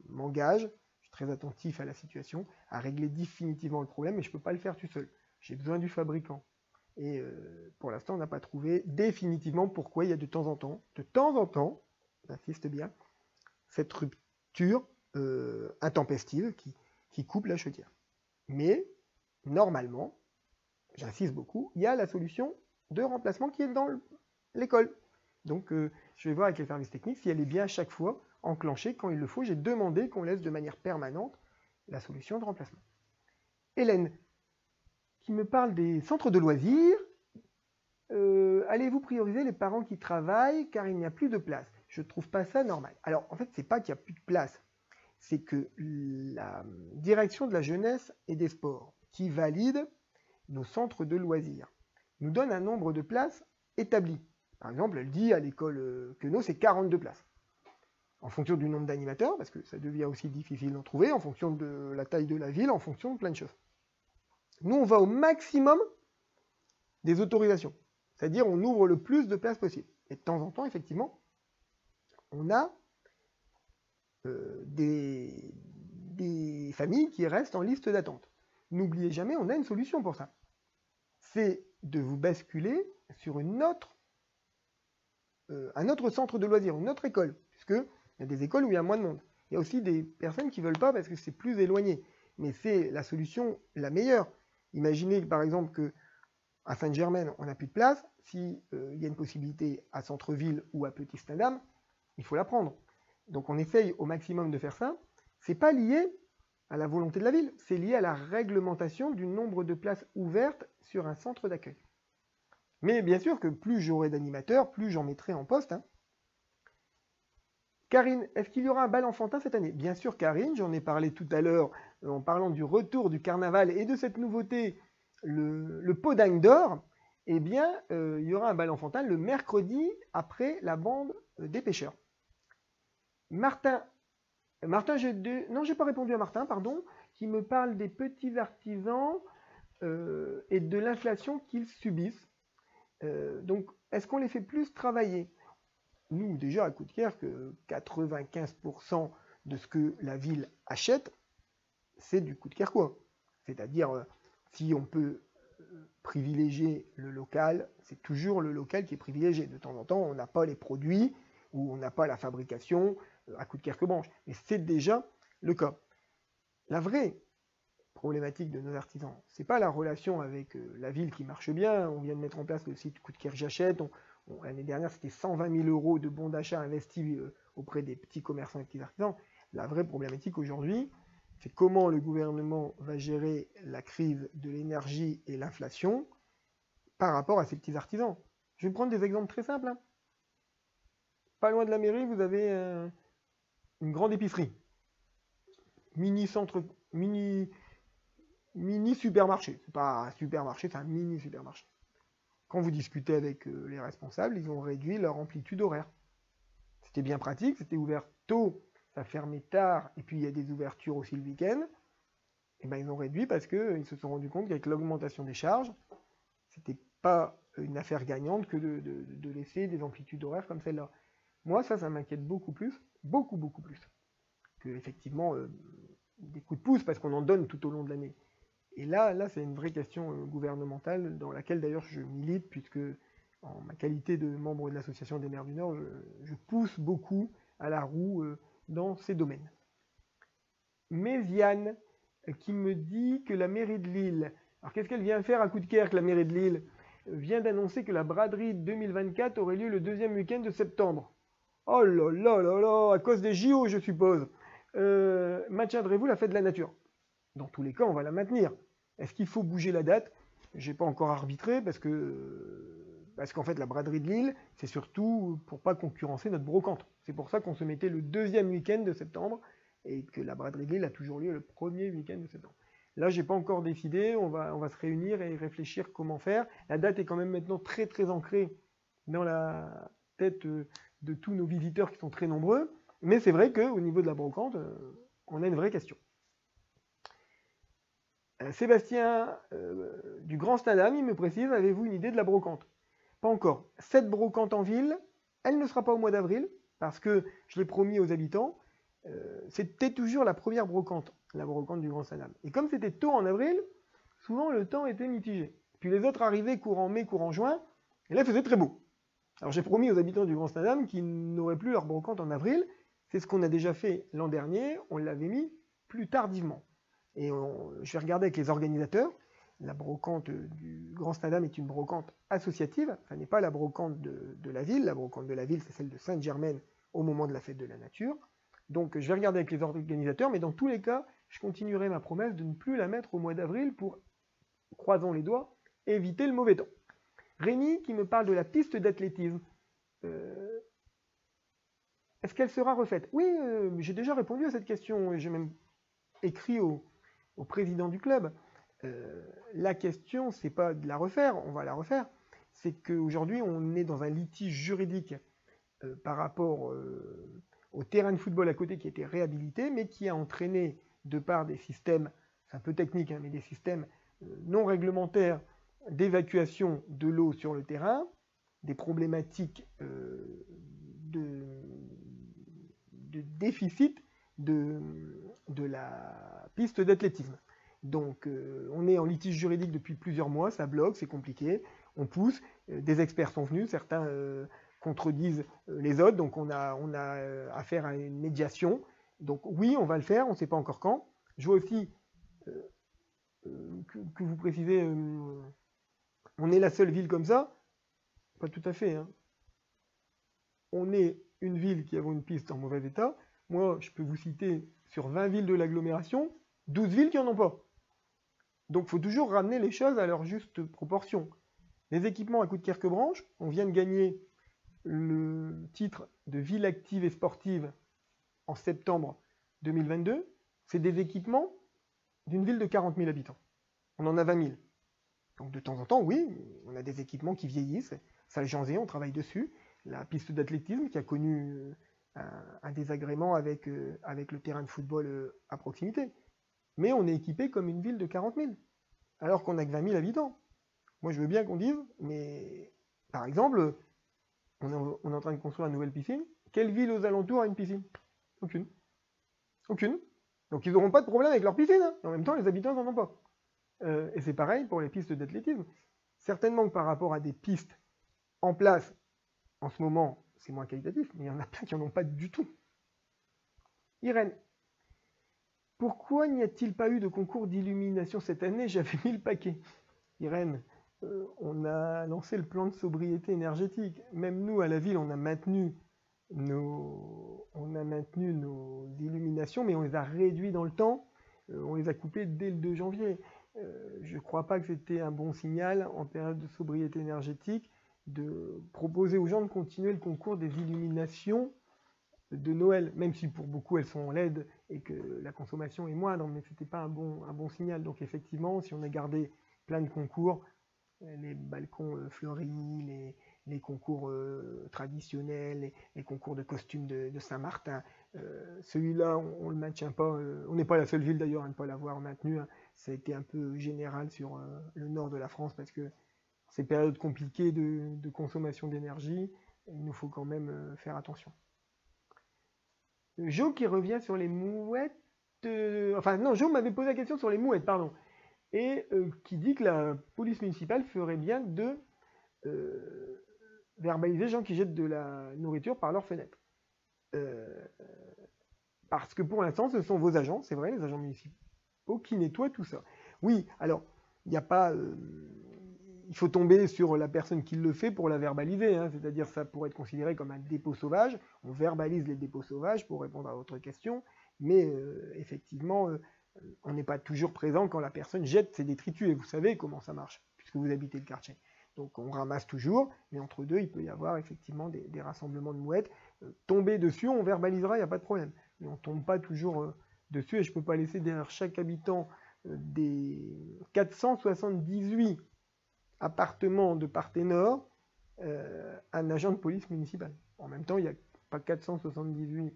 m'engage, je suis très attentif à la situation, à régler définitivement le problème, mais je ne peux pas le faire tout seul. J'ai besoin du fabricant. Et pour l'instant, on n'a pas trouvé définitivement pourquoi il y a de temps en temps, j'insiste bien, cette rupture intempestive qui coupe la chaudière. Mais, normalement, j'insiste beaucoup, il y a la solution de remplacement qui est dans l'école. Donc, je vais voir avec les services techniques si elle est bien à chaque fois enclenchée quand il le faut. J'ai demandé qu'on laisse de manière permanente la solution de remplacement. Hélène, qui me parle des centres de loisirs. Allez-vous prioriser les parents qui travaillent car il n'y a plus de place? Je ne trouve pas ça normal. Alors, en fait, c'est pas qu'il n'y a plus de place. C'est que la direction de la jeunesse et des sports, qui valide nos centres de loisirs, nous donne un nombre de places établi. Par exemple, elle dit à l'école Queneau, c'est 42 places. En fonction du nombre d'animateurs, parce que ça devient aussi difficile d'en trouver, en fonction de la taille de la ville, en fonction de plein de choses. Nous, on va au maximum des autorisations. C'est-à-dire, on ouvre le plus de places possible. Et de temps en temps, effectivement, on a des familles qui restent en liste d'attente. N'oubliez jamais, on a une solution pour ça. C'est de vous basculer sur un autre centre de loisirs, une autre école. Puisqu'il y a des écoles où il y a moins de monde. Il y a aussi des personnes qui ne veulent pas parce que c'est plus éloigné. Mais c'est la solution la meilleure. Imaginez par exemple qu'à Sainte-Germaine, on n'a plus de place. S'il y a une possibilité à Centre-Ville ou à Petit-Stendhal, il faut la prendre. Donc on essaye au maximum de faire ça. Ce n'est pas lié à la volonté de la ville, c'est lié à la réglementation du nombre de places ouvertes sur un centre d'accueil. Mais bien sûr que plus j'aurai d'animateurs, plus j'en mettrai en poste. Hein. Karine, est-ce qu'il y aura un bal enfantin cette année? Bien sûr Karine, j'en ai parlé tout à l'heure en parlant du retour du carnaval et de cette nouveauté, le Podang d'or. Eh bien, il y aura un bal enfantin le mercredi après la bande des pêcheurs. Martin, non, j'ai pas répondu à Martin, pardon, qui me parle des petits artisans et de l'inflation qu'ils subissent. Donc, est-ce qu'on les fait plus travailler? Nous, déjà, à Coudekerque, 95% de ce que la ville achète, c'est du Coudekerquois. C'est-à-dire, si on peut privilégier le local, c'est toujours le local qui est privilégié. De temps en temps, on n'a pas les produits ou on n'a pas la fabrication à Coudekerque-Branche. Mais c'est déjà le cas. La vraie problématique de nos artisans, c'est pas la relation avec la ville qui marche bien. On vient de mettre en place le site Coudekerque J'achète. L'année dernière, c'était 120 000 € de bons d'achat investis auprès des petits commerçants et petits artisans. La vraie problématique aujourd'hui, c'est comment le gouvernement va gérer la crise de l'énergie et l'inflation par rapport à ces petits artisans. Je vais prendre des exemples très simples, hein. Pas loin de la mairie, vous avez une grande épicerie. Mini centre, mini supermarché. C'est pas un supermarché, c'est un mini supermarché. Quand vous discutez avec les responsables, ils ont réduit leur amplitude horaire. C'était bien pratique, c'était ouvert tôt, ça fermait tard, et puis il y a des ouvertures aussi le week-end. Et ben ils ont réduit parce qu'ils se sont rendus compte qu'avec l'augmentation des charges, c'était pas une affaire gagnante que de laisser des amplitudes horaires comme celle-là. Moi, ça m'inquiète beaucoup plus, beaucoup plus, que effectivement des coups de pouce parce qu'on en donne tout au long de l'année. Et là, c'est une vraie question gouvernementale dans laquelle d'ailleurs je milite, puisque en ma qualité de membre de l'association des maires du Nord, je pousse beaucoup à la roue dans ces domaines. Méziane, qui me dit que la mairie de Lille, alors qu'est-ce qu'elle vient faire à Coudekerque, la mairie de Lille, vient d'annoncer que la braderie 2024 aurait lieu le deuxième week-end de septembre. Oh là là là là, à cause des JO, je suppose. Maintiendrez-vous la fête de la nature? Dans tous les cas, on va la maintenir. Est-ce qu'il faut bouger la date? J'ai pas encore arbitré parce qu'en fait la braderie de Lille, c'est surtout pour pas concurrencer notre brocante. C'est pour ça qu'on se mettait le deuxième week-end de septembre et que la braderie de Lille a toujours lieu le premier week-end de septembre. Là, j'ai pas encore décidé. On va se réunir et réfléchir comment faire. La date est quand même maintenant très très ancrée dans la tête de tous nos visiteurs qui sont très nombreux. Mais c'est vrai qu'au niveau de la brocante, on a une vraie question. Sébastien du Grand Stadam, il me précise, avez-vous une idée de la brocante? Pas encore. Cette brocante en ville, elle ne sera pas au mois d'avril, parce que je l'ai promis aux habitants, c'était toujours la première brocante, la brocante du Grand Stadam. Et comme c'était tôt en avril, souvent le temps était mitigé. Puis les autres arrivaient courant mai, courant juin, et là il faisait très beau. Alors j'ai promis aux habitants du Grand Stadam qu'ils n'auraient plus leur brocante en avril. C'est ce qu'on a déjà fait l'an dernier, on l'avait mis plus tardivement. Et je vais regarder avec les organisateurs. La brocante du Grand Stadam est une brocante associative. Ça n'est pas la brocante de la ville. La brocante de la ville, c'est celle de Sainte-Germaine au moment de la fête de la nature. Donc je vais regarder avec les organisateurs, mais dans tous les cas, je continuerai ma promesse de ne plus la mettre au mois d'avril pour, croisons les doigts, éviter le mauvais temps. Rémi qui me parle de la piste d'athlétisme. Est-ce qu'elle sera refaite? Oui, j'ai déjà répondu à cette question. J'ai même écrit au président du club. La question, c'est pas de la refaire, on va la refaire. C'est qu'aujourd'hui, on est dans un litige juridique par rapport au terrain de football à côté qui a été réhabilité, mais qui a entraîné, de par des systèmes, c'est un peu technique, hein, mais des systèmes non réglementaires d'évacuation de l'eau sur le terrain, des problématiques de déficit de la piste d'athlétisme. Donc on est en litige juridique depuis plusieurs mois, ça bloque, c'est compliqué, on pousse, des experts sont venus, certains contredisent les autres, donc on a affaire à une médiation. Donc oui, on va le faire, on ne sait pas encore quand. Je vois aussi que vous précisez, on est la seule ville comme ça. Pas tout à fait, hein. On est une ville qui a une piste en mauvais état. Moi, je peux vous citer sur 20 villes de l'agglomération, 12 villes qui n'en ont pas. Donc il faut toujours ramener les choses à leur juste proportion. Les équipements à Coudekerque-Branche, on vient de gagner le titre de ville active et sportive en septembre 2022. C'est des équipements d'une ville de 40 000 habitants. On en a 20 000. Donc de temps en temps, oui, on a des équipements qui vieillissent. Salle-Janzé, on travaille dessus. La piste d'athlétisme qui a connu un désagrément avec le terrain de football à proximité. Mais on est équipé comme une ville de 40 000, alors qu'on n'a que 20 000 habitants. Moi, je veux bien qu'on dise, mais par exemple, on est en train de construire une nouvelle piscine. Quelle ville aux alentours a une piscine? Aucune. Aucune. Donc ils n'auront pas de problème avec leur piscine, hein. En même temps, les habitants n'en ont pas. Et c'est pareil pour les pistes d'athlétisme. Certainement que par rapport à des pistes en place, en ce moment, c'est moins qualitatif, mais il y en a plein qui n'en ont pas du tout. Irène, pourquoi n'y a-t-il pas eu de concours d'illumination cette année? J'avais mis le paquet. Irène, on a lancé le plan de sobriété énergétique. Même nous, à la ville, on a maintenu nos illuminations, mais on les a réduits dans le temps. on les a coupés dès le 2 janvier. Je ne crois pas que c'était un bon signal en période de sobriété énergétique de proposer aux gens de continuer le concours des illuminations de Noël, même si pour beaucoup elles sont en LED et que la consommation est moindre, mais ce n'était pas un bon signal. Donc effectivement, si on a gardé plein de concours, les balcons fleuris, les concours traditionnels, les concours de costumes de Saint-Martin, celui-là, on ne le maintient pas. On n'est pas la seule ville d'ailleurs à ne pas l'avoir maintenu. Hein. Ça a été un peu général sur le nord de la France parce que ces périodes compliquées de consommation d'énergie, il nous faut quand même faire attention. Jo qui revient sur les mouettes. Enfin, non, Jo m'avait posé la question sur les mouettes, pardon. Et qui dit que la police municipale ferait bien de verbaliser les gens qui jettent de la nourriture par leurs fenêtres. Parce que pour l'instant, ce sont vos agents, c'est vrai, les agents municipaux, qui nettoient tout ça. Oui, alors, il n'y a pas... il faut tomber sur la personne qui le fait pour la verbaliser, hein, c'est-à-dire ça pourrait être considéré comme un dépôt sauvage. On verbalise les dépôts sauvages pour répondre à votre question, mais effectivement, on n'est pas toujours présent quand la personne jette ses détritus, et vous savez comment ça marche, puisque vous habitez le quartier. Donc on ramasse toujours, mais entre deux, il peut y avoir effectivement des rassemblements de mouettes. Tomber dessus, on verbalisera, il n'y a pas de problème. Mais on ne tombe pas toujours dessus, et je ne peux pas laisser derrière chaque habitant des 478 appartements de part et nord un agent de police municipale. En même temps, il n'y a pas 478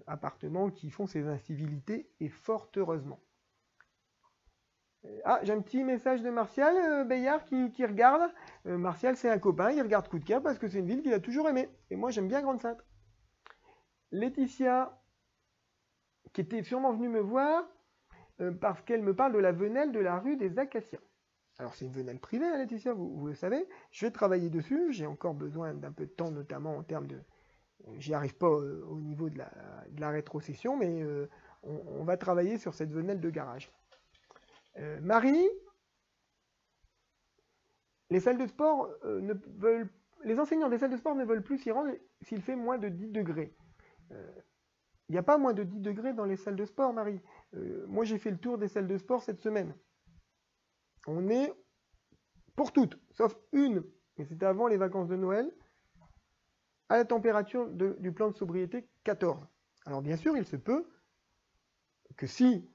appartements qui font ces incivilités, et fort heureusement. Ah, j'ai un petit message de Martial Bayard qui regarde. Martial, c'est un copain, il regarde Coup de cœur parce que c'est une ville qu'il a toujours aimée. Et moi, j'aime bien Grande-Synthe. Laetitia, qui était sûrement venue me voir parce qu'elle me parle de la venelle de la rue des Acacias. Alors, c'est une venelle privée, hein, Laetitia, vous le savez. Je vais travailler dessus. J'ai encore besoin d'un peu de temps, notamment en termes de... J'y arrive pas au niveau de la rétrocession, mais on va travailler sur cette venelle de garage. Marie, les salles de sport les enseignants des salles de sport ne veulent plus s'y rendre s'il fait moins de 10 degrés. Il n'y a pas moins de 10 degrés dans les salles de sport, Marie. Moi, j'ai fait le tour des salles de sport cette semaine. On est pour toutes, sauf une, mais c'était avant les vacances de Noël, à la température du plan de sobriété 14. Alors bien sûr, il se peut que si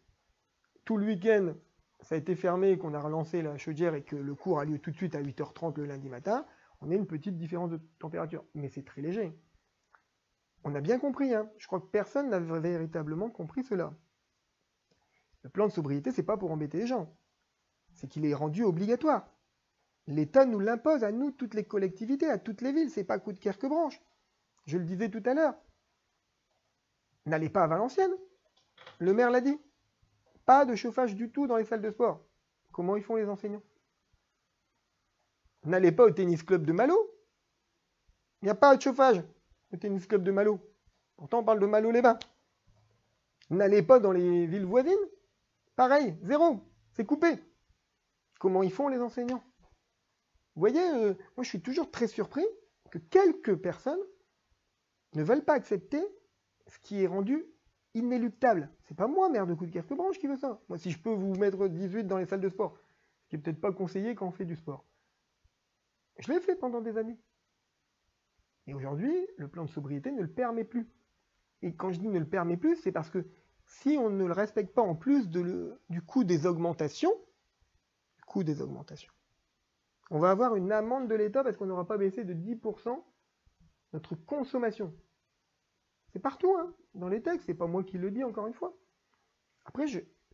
tout le week-end ça a été fermé, qu'on a relancé la chaudière et que le cours a lieu tout de suite à 8h30 le lundi matin, on a une petite différence de température. Mais c'est très léger. On a bien compris, hein. Je crois que personne n'a véritablement compris cela. Le plan de sobriété, c'est pas pour embêter les gens. C'est qu'il est rendu obligatoire. L'État nous l'impose à nous, toutes les collectivités, à toutes les villes. C'est pas coup de quelques-branches. Je le disais tout à l'heure. N'allez pas à Valenciennes. Le maire l'a dit. Pas de chauffage du tout dans les salles de sport. Comment ils font les enseignants? N'allez pas au tennis club de Malo. Il n'y a pas de chauffage au tennis club de Malo. Pourtant, on parle de Malo-les-Bains. N'allez pas dans les villes voisines. Pareil, zéro. C'est coupé. Comment ils font les enseignants? Vous voyez, moi je suis toujours très surpris que quelques personnes ne veulent pas accepter ce qui est rendu inéluctable. C'est pas moi, maire de Coup de quelques-branches, qui veut ça. Moi, si je peux vous mettre 18 dans les salles de sport, ce qui n'est peut-être pas conseillé quand on fait du sport. Je l'ai fait pendant des années. Et aujourd'hui, le plan de sobriété ne le permet plus. Et quand je dis ne le permet plus, c'est parce que si on ne le respecte pas en plus du coût des augmentations, on va avoir une amende de l'État parce qu'on n'aura pas baissé de 10% notre consommation. C'est partout, hein, dans les textes, c'est pas moi qui le dis encore une fois. Après,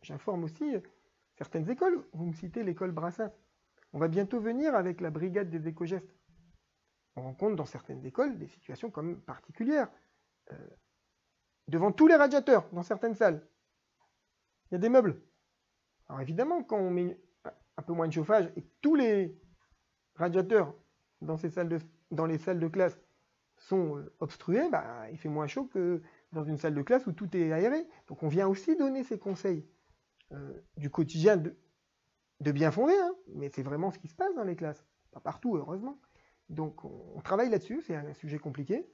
j'informe aussi certaines écoles. Vous me citez l'école Brassens. On va bientôt venir avec la brigade des éco-gestes. On rencontre dans certaines écoles des situations quand même particulières. Devant tous les radiateurs, dans certaines salles, il y a des meubles. Alors évidemment, quand on met un peu moins de chauffage et que tous les radiateurs dans les salles de classe sont obstrués, bah, il fait moins chaud que dans une salle de classe où tout est aéré. Donc on vient aussi donner ces conseils du quotidien de bien fondé, hein, mais c'est vraiment ce qui se passe dans les classes. Pas partout, heureusement. Donc on travaille là-dessus, c'est un sujet compliqué.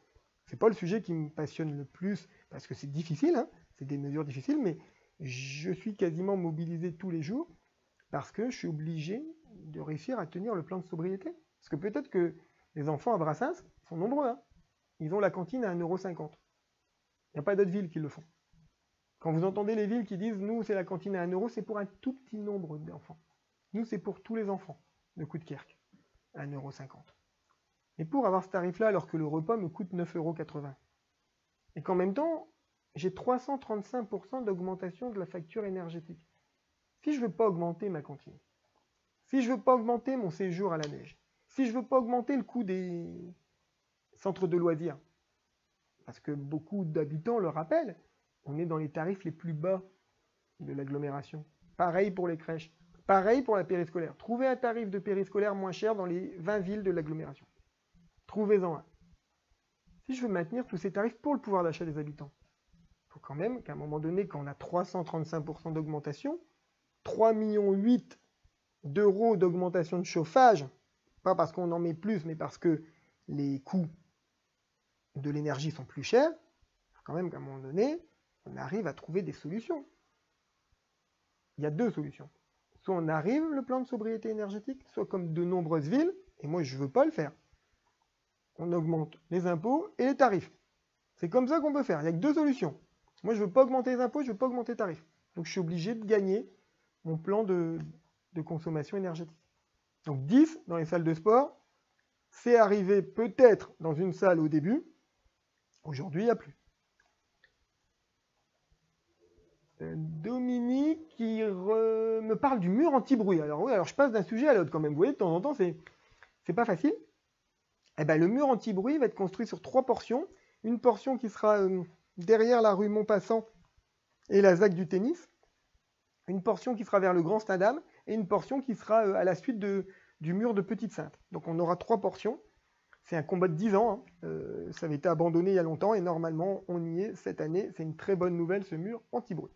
C'est pas le sujet qui me passionne le plus, parce que c'est difficile, hein, c'est des mesures difficiles, mais je suis quasiment mobilisé tous les jours parce que je suis obligé de réussir à tenir le plan de sobriété. Parce que peut-être que les enfants à Brassens sont nombreux, hein. Ils ont la cantine à 1,50 €. Il n'y a pas d'autres villes qui le font. Quand vous entendez les villes qui disent « nous, c'est la cantine à 1 €», c'est pour un tout petit nombre d'enfants. Nous, c'est pour tous les enfants de Coudekerque, à 1,50 €. Et pour avoir ce tarif-là, alors que le repas me coûte 9,80 €. Et qu'en même temps, j'ai 335% d'augmentation de la facture énergétique. Si je ne veux pas augmenter ma cantine, si je ne veux pas augmenter mon séjour à la neige, si je ne veux pas augmenter le coût des centres de loisirs, parce que beaucoup d'habitants le rappellent, on est dans les tarifs les plus bas de l'agglomération. Pareil pour les crèches, pareil pour la périscolaire. Trouvez un tarif de périscolaire moins cher dans les 20 villes de l'agglomération. Trouvez-en un. Si je veux maintenir tous ces tarifs pour le pouvoir d'achat des habitants, il faut quand même qu'à un moment donné, quand on a 335% d'augmentation, 3,8 millions d'euros d'augmentation de chauffage, pas parce qu'on en met plus, mais parce que les coûts de l'énergie sont plus chers, il faut quand même qu'à un moment donné, on arrive à trouver des solutions. Il y a deux solutions. Soit on arrive le plan de sobriété énergétique, soit comme de nombreuses villes, et moi je ne veux pas le faire, on augmente les impôts et les tarifs. C'est comme ça qu'on peut faire, il n'y a que deux solutions. Moi je ne veux pas augmenter les impôts, je ne veux pas augmenter les tarifs. Donc je suis obligé de gagner mon plan de consommation énergétique. Donc 10 dans les salles de sport, c'est arrivé peut-être dans une salle au début, aujourd'hui il n'y a plus. Dominique qui me parle du mur anti-bruit. Alors oui, alors je passe d'un sujet à l'autre quand même. Vous voyez, de temps en temps, c'est pas facile. Eh ben, le mur anti-bruit va être construit sur 3 portions. Une portion qui sera derrière la rue Montpassant et la ZAC du tennis. Une portion qui sera vers le Grand Stade et une portion qui sera à la suite du mur de Petite-Sainte. Donc on aura 3 portions. C'est un combat de 10 ans. Hein. Ça avait été abandonné il y a longtemps et normalement on y est cette année. C'est une très bonne nouvelle, ce mur anti-bruit.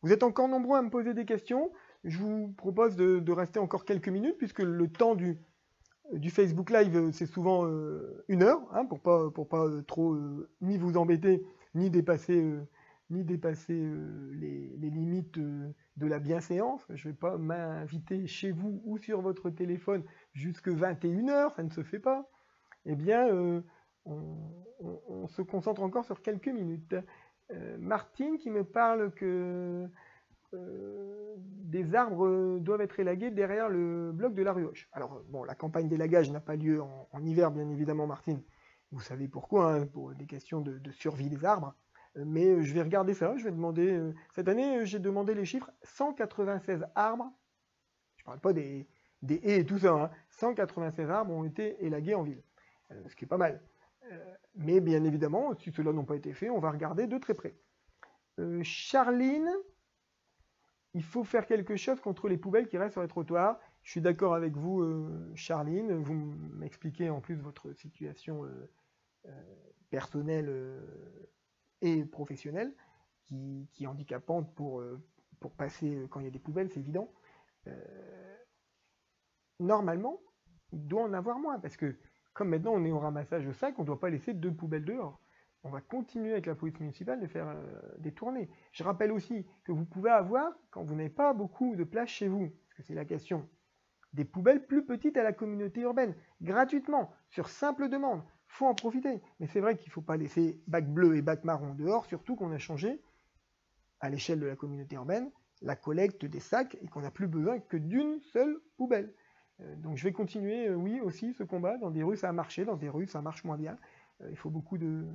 Vous êtes encore nombreux à me poser des questions. Je vous propose de rester encore quelques minutes puisque le temps du Facebook Live, c'est souvent 1 heure, hein, pour pas trop ni vous embêter, ni dépasser les limites de la bienséance. Je ne vais pas m'inviter chez vous ou sur votre téléphone jusque 21 heures, ça ne se fait pas. Eh bien, on se concentre encore sur quelques minutes. Martine qui me parle que des arbres doivent être élagués derrière le bloc de la rue Hoche. Alors, bon, la campagne d'élagage n'a pas lieu en hiver, bien évidemment, Martine. Vous savez pourquoi, hein, pour des questions de survie des arbres. Mais je vais regarder ça, je vais demander... cette année, j'ai demandé les chiffres, 196 arbres, je ne parle pas des haies et tout ça, hein, 196 arbres ont été élagués en ville, ce qui est pas mal. Mais bien évidemment, si cela n'a pas été fait, on va regarder de très près. Charline, il faut faire quelque chose contre les poubelles qui restent sur les trottoirs. Je suis d'accord avec vous, Charline. Vous m'expliquez en plus votre situation personnelle et professionnelle qui est handicapante pour passer quand il y a des poubelles, c'est évident. Normalement, il doit en avoir moins parce que comme maintenant on est au ramassage au sac, on ne doit pas laisser 2 poubelles dehors. On va continuer avec la police municipale de faire des tournées. Je rappelle aussi que vous pouvez avoir, quand vous n'avez pas beaucoup de place chez vous, parce que c'est la question, des poubelles plus petites à la communauté urbaine, gratuitement, sur simple demande. Il faut en profiter. Mais c'est vrai qu'il ne faut pas laisser bac bleu et bac marron dehors, surtout qu'on a changé, à l'échelle de la communauté urbaine, la collecte des sacs et qu'on n'a plus besoin que d'une seule poubelle. Donc je vais continuer, oui, aussi ce combat. Dans des rues, ça a marché, dans des rues, ça marche moins bien. Il faut beaucoup de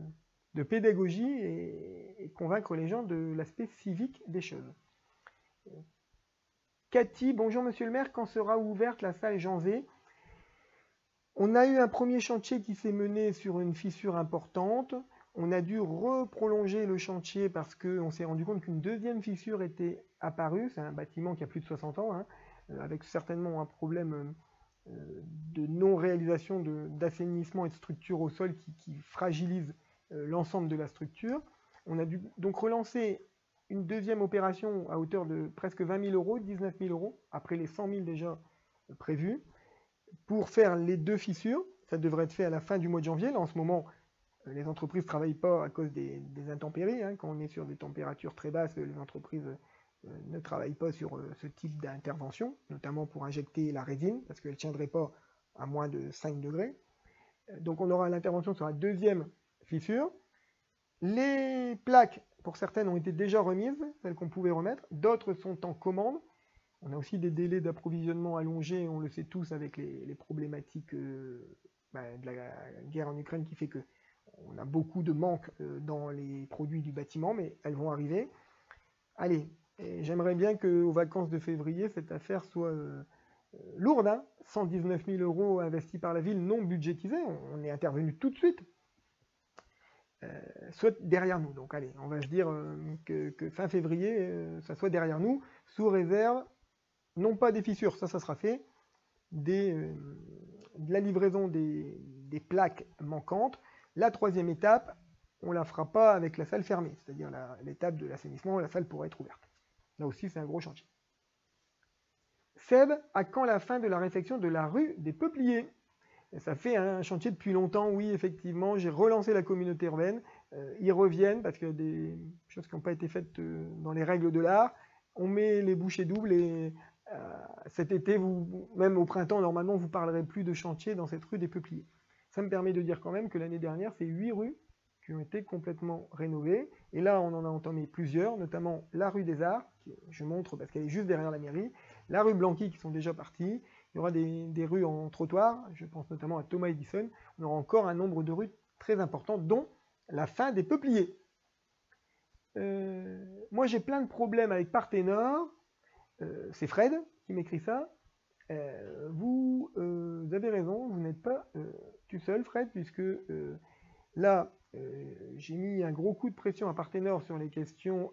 pédagogie et convaincre les gens de l'aspect civique des choses. Cathy, bonjour monsieur le maire, quand sera ouverte la salle Jean Zé? On a eu un premier chantier qui s'est mené sur une fissure importante. On a dû reprolonger le chantier parce qu'on s'est rendu compte qu'une deuxième fissure était apparue. C'est un bâtiment qui a plus de 60 ans, hein, avec certainement un problème de non-réalisation d'assainissement et de structure au sol qui fragilise l'ensemble de la structure. On a dû donc relancer une deuxième opération à hauteur de presque 20 000 €, 19 000 €, après les 100 000 déjà prévus, pour faire les 2 fissures. Ça devrait être fait à la fin du mois de janvier. Là, en ce moment, les entreprises ne travaillent pas à cause des intempéries, hein. Quand on est sur des températures très basses, les entreprises ne travaillent pas sur ce type d'intervention, notamment pour injecter la résine, parce qu'elle ne tiendrait pas à moins de 5 degrés. Donc on aura l'intervention sur la deuxième fissure. Les plaques, pour certaines, ont été déjà remises, celles qu'on pouvait remettre. D'autres sont en commande. On a aussi des délais d'approvisionnement allongés, on le sait tous, avec les problématiques de la guerre en Ukraine qui fait qu'on a beaucoup de manques dans les produits du bâtiment, mais elles vont arriver. Allez, j'aimerais bien qu'aux vacances de février, cette affaire soit lourde, hein. 119 000 € investis par la ville, non budgétisés. On est intervenu tout de suite. Soit derrière nous. Donc allez, on va se dire que fin février, ça soit derrière nous, sous réserve, non pas des fissures, ça sera fait, de la livraison des plaques manquantes. La troisième étape, on la fera pas avec la salle fermée, c'est-à-dire l'étape de l'assainissement, la salle pourra être ouverte. Là aussi, c'est un gros chantier. Seb, à quand la fin de la réfection de la rue des Peupliers? Ça fait un chantier depuis longtemps, oui, effectivement. J'ai relancé la communauté urbaine. Ils reviennent parce qu'il y a des choses qui n'ont pas été faites dans les règles de l'art. On met les bouchées doubles et cet été, même au printemps, normalement, vous ne parlerez plus de chantier dans cette rue des Peupliers. Ça me permet de dire quand même que l'année dernière, c'est 8 rues qui ont été complètement rénovées. Et là, on en a entamé plusieurs, notamment la rue des Arts, que je montre parce qu'elle est juste derrière la mairie, la rue Blanqui qui sont déjà parties. Il y aura des rues en trottoir, je pense notamment à Thomas Edison. On aura encore un nombre de rues très important, dont la fin des Peupliers. Moi, j'ai plein de problèmes avec Parthénor. C'est Fred qui m'écrit ça. Vous avez raison, vous n'êtes pas tout seul, Fred, puisque là, j'ai mis un gros coup de pression à Parthénor sur les questions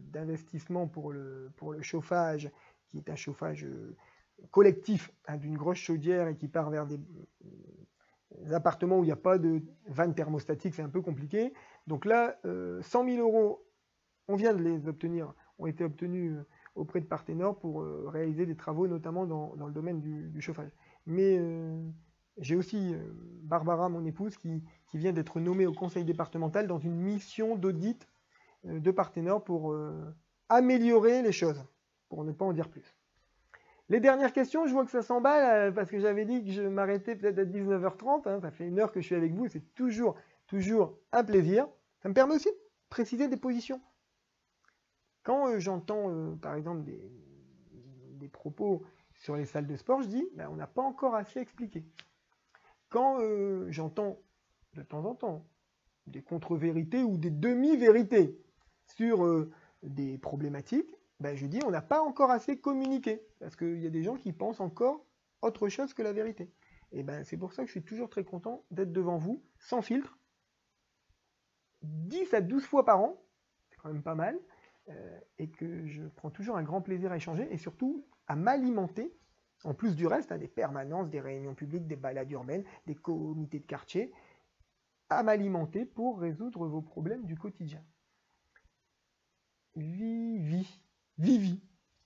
d'investissement pour le chauffage, qui est un chauffage collectif, hein, d'une grosse chaudière et qui part vers des appartements où il n'y a pas de vanne thermostatique, c'est un peu compliqué. Donc là, 100 000 €, on vient de les obtenir, ont été obtenus auprès de Parthénor pour réaliser des travaux, notamment dans le domaine du chauffage. Mais j'ai aussi Barbara, mon épouse, qui vient d'être nommée au conseil départemental dans une mission d'audit de Parthénor pour améliorer les choses, pour ne pas en dire plus. Les dernières questions, je vois que ça s'emballe parce que j'avais dit que je m'arrêtais peut-être à 19h30. Hein, ça fait 1 heure que je suis avec vous, c'est toujours un plaisir. Ça me permet aussi de préciser des positions. Quand j'entends par exemple des propos sur les salles de sport, je dis on n'a pas encore assez expliqué. Quand j'entends de temps en temps des contre-vérités ou des demi-vérités sur des problématiques, je dis on n'a pas encore assez communiqué, parce qu'il y a des gens qui pensent encore autre chose que la vérité. Et c'est pour ça que je suis toujours très content d'être devant vous, sans filtre, 10 à 12 fois par an, c'est quand même pas mal, et que je prends toujours un grand plaisir à échanger, et surtout à m'alimenter, en plus du reste, des permanences, des réunions publiques, des balades urbaines, des comités de quartier, à m'alimenter pour résoudre vos problèmes du quotidien. Vivi.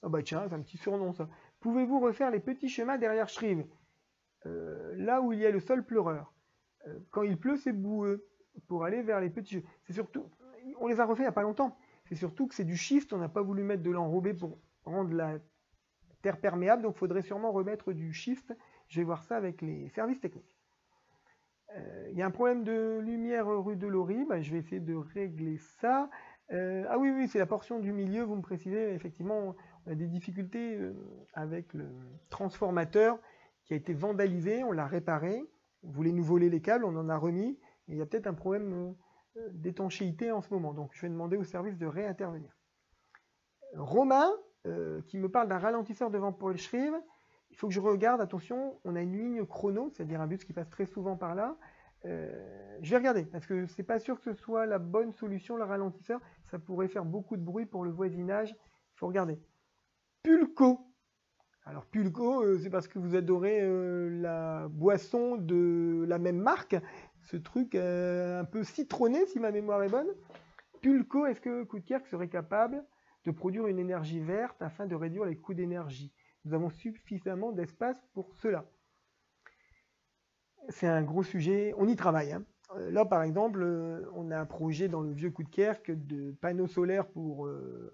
Ah tiens, c'est un petit surnom ça. Pouvez-vous refaire les petits chemins derrière Shrive, là où il y a le sol pleureur. Quand il pleut, c'est boueux. Pour aller vers les petits chemins. C'est surtout, on les a refaits il n'y a pas longtemps. C'est surtout que c'est du schiste, on n'a pas voulu mettre de l'enrobé pour rendre la terre perméable, donc il faudrait sûrement remettre du schiste. Je vais voir ça avec les services techniques. Il y a un problème de lumière rue de Lori, je vais essayer de régler ça. Ah oui, c'est la portion du milieu, vous me précisez, effectivement, on a des difficultés avec le transformateur qui a été vandalisé, on l'a réparé, on voulait nous voler les câbles, on en a remis, et il y a peut-être un problème d'étanchéité en ce moment, donc je vais demander au service de réintervenir. Romain, qui me parle d'un ralentisseur devant Paul Shrive, il faut que je regarde, attention, on a une ligne chrono, c'est-à-dire un bus qui passe très souvent par là. Je vais regarder, parce que c'est pas sûr que ce soit la bonne solution, le ralentisseur. Ça pourrait faire beaucoup de bruit pour le voisinage. Il faut regarder. Pulco. Alors Pulco, c'est parce que vous adorez la boisson de la même marque. Ce truc un peu citronné, si ma mémoire est bonne. Pulco, est-ce que Coudekerque serait capable de produire une énergie verte afin de réduire les coûts d'énergie? Nous avons suffisamment d'espace pour cela. C'est un gros sujet, on y travaille. Hein. Là, par exemple, on a un projet dans le vieux Coudekerque de panneaux solaires pour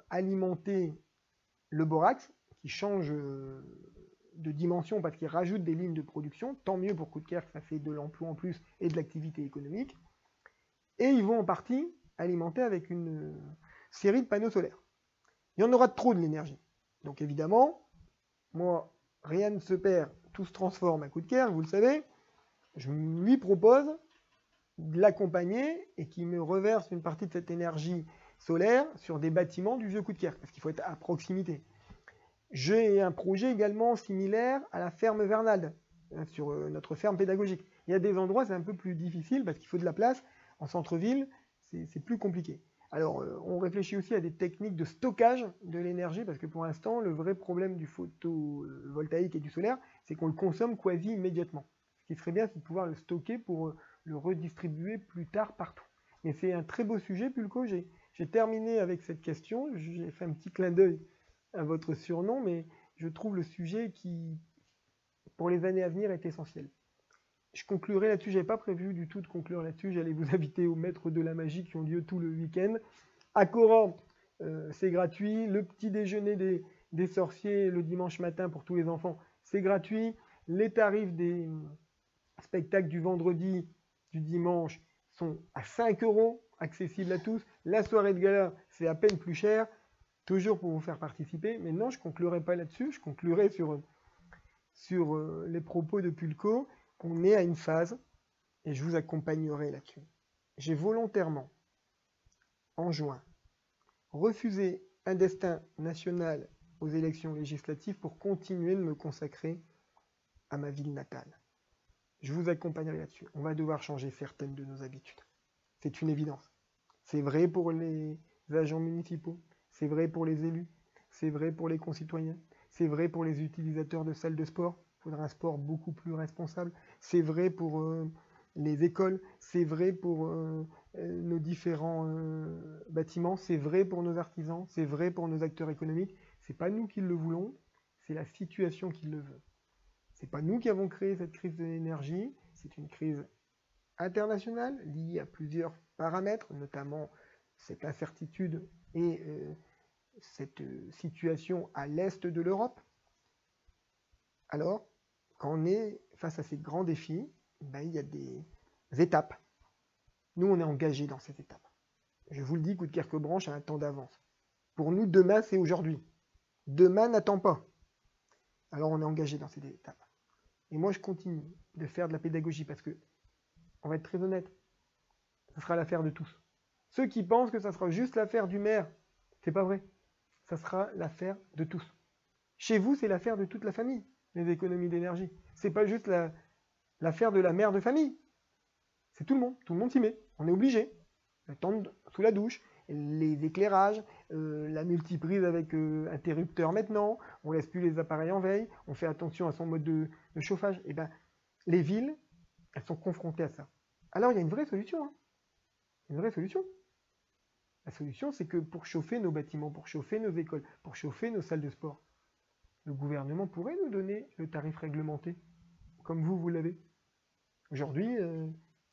alimenter le borax, qui change de dimension parce qu'il rajoute des lignes de production. Tant mieux pour Coudekerque, ça fait de l'emploi en plus et de l'activité économique. Et ils vont en partie alimenter avec une série de panneaux solaires. Il y en aura trop de l'énergie. Donc évidemment, moi, rien ne se perd, tout se transforme à Coudekerque, vous le savez. Je lui propose de l'accompagner et qu'il me reverse une partie de cette énergie solaire sur des bâtiments du vieux Coudekerque, parce qu'il faut être à proximité. J'ai un projet également similaire à la ferme Vernalde, sur notre ferme pédagogique. Il y a des endroits, c'est un peu plus difficile parce qu'il faut de la place. En centre-ville, c'est plus compliqué. Alors, on réfléchit aussi à des techniques de stockage de l'énergie, parce que pour l'instant, le vrai problème du photovoltaïque et du solaire, c'est qu'on le consomme quasi immédiatement. Ce qui serait bien, c'est de pouvoir le stocker pour le redistribuer plus tard partout. Mais c'est un très beau sujet, Pulco. J'ai terminé avec cette question. J'ai fait un petit clin d'œil à votre surnom, mais je trouve le sujet qui, pour les années à venir, est essentiel. Je conclurai là-dessus, je n'avais pas prévu du tout de conclure là-dessus, j'allais vous inviter aux maîtres de la magie qui ont lieu tout le week-end. À Coran, c'est gratuit, le petit déjeuner des sorciers le dimanche matin pour tous les enfants, c'est gratuit. Les tarifs des spectacles du vendredi, du dimanche sont à 5 €, accessibles à tous. La soirée de gala, c'est à peine plus cher, toujours pour vous faire participer. Mais non, je ne conclurai pas là-dessus, je conclurai sur les propos de Pulco. On est à une phase, et je vous accompagnerai là-dessus. J'ai volontairement, en juin, refusé un destin national aux élections législatives pour continuer de me consacrer à ma ville natale. Je vous accompagnerai là-dessus. On va devoir changer certaines de nos habitudes. C'est une évidence. C'est vrai pour les agents municipaux, c'est vrai pour les élus, c'est vrai pour les concitoyens, c'est vrai pour les utilisateurs de salles de sport. Il faudra un sport beaucoup plus responsable. C'est vrai pour les écoles, c'est vrai pour nos différents bâtiments, c'est vrai pour nos artisans, c'est vrai pour nos acteurs économiques. Ce n'est pas nous qui le voulons, c'est la situation qui le veut. Ce n'est pas nous qui avons créé cette crise de l'énergie, c'est une crise internationale liée à plusieurs paramètres, notamment cette incertitude et cette situation à l'est de l'Europe. Alors, quand on est face à ces grands défis, ben, il y a des étapes. Nous, on est engagés dans ces étapes. Je vous le dis, Coudekerque-Branche a un temps d'avance. Pour nous, demain, c'est aujourd'hui. Demain n'attend pas. Alors, on est engagés dans ces étapes. Et moi, je continue de faire de la pédagogie parce que, on va être très honnête, ça sera l'affaire de tous. Ceux qui pensent que ça sera juste l'affaire du maire, c'est pas vrai. Ça sera l'affaire de tous. Chez vous, c'est l'affaire de toute la famille, les économies d'énergie. C'est pas juste l'affaire de la mère de famille. C'est tout le monde s'y met. On est obligé. Le temps sous la douche, les éclairages, la multiprise avec interrupteur maintenant, on laisse plus les appareils en veille, on fait attention à son mode de chauffage. Et ben, les villes, elles sont confrontées à ça. Alors il y a une vraie solution. Hein. Une vraie solution. La solution, c'est que pour chauffer nos bâtiments, pour chauffer nos écoles, pour chauffer nos salles de sport, le gouvernement pourrait nous donner le tarif réglementé, comme vous l'avez. Aujourd'hui,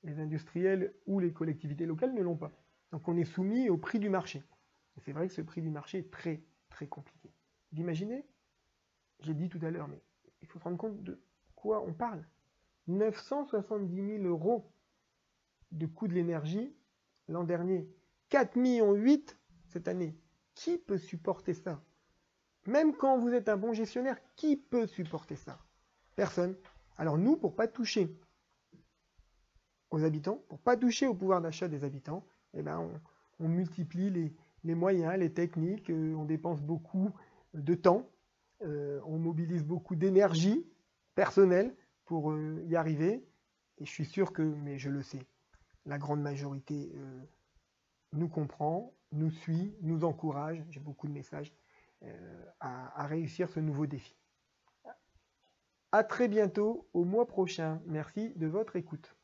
les industriels ou les collectivités locales ne l'ont pas. Donc on est soumis au prix du marché. Et c'est vrai que ce prix du marché est très, très compliqué. Vous imaginez, j'ai dit tout à l'heure, mais il faut se rendre compte de quoi on parle. 970 000 € de coût de l'énergie l'an dernier. 4,8 millions cette année. Qui peut supporter ça? Même quand vous êtes un bon gestionnaire, qui peut supporter ça? Personne. Alors nous, pour ne pas toucher aux habitants, pour ne pas toucher au pouvoir d'achat des habitants, eh ben on multiplie les moyens, les techniques, on dépense beaucoup de temps, on mobilise beaucoup d'énergie personnelle pour y arriver. Et je suis sûr que, mais je le sais, la grande majorité nous comprend, nous suit, nous encourage, j'ai beaucoup de messages, à réussir ce nouveau défi. À très bientôt, au mois prochain. Merci de votre écoute.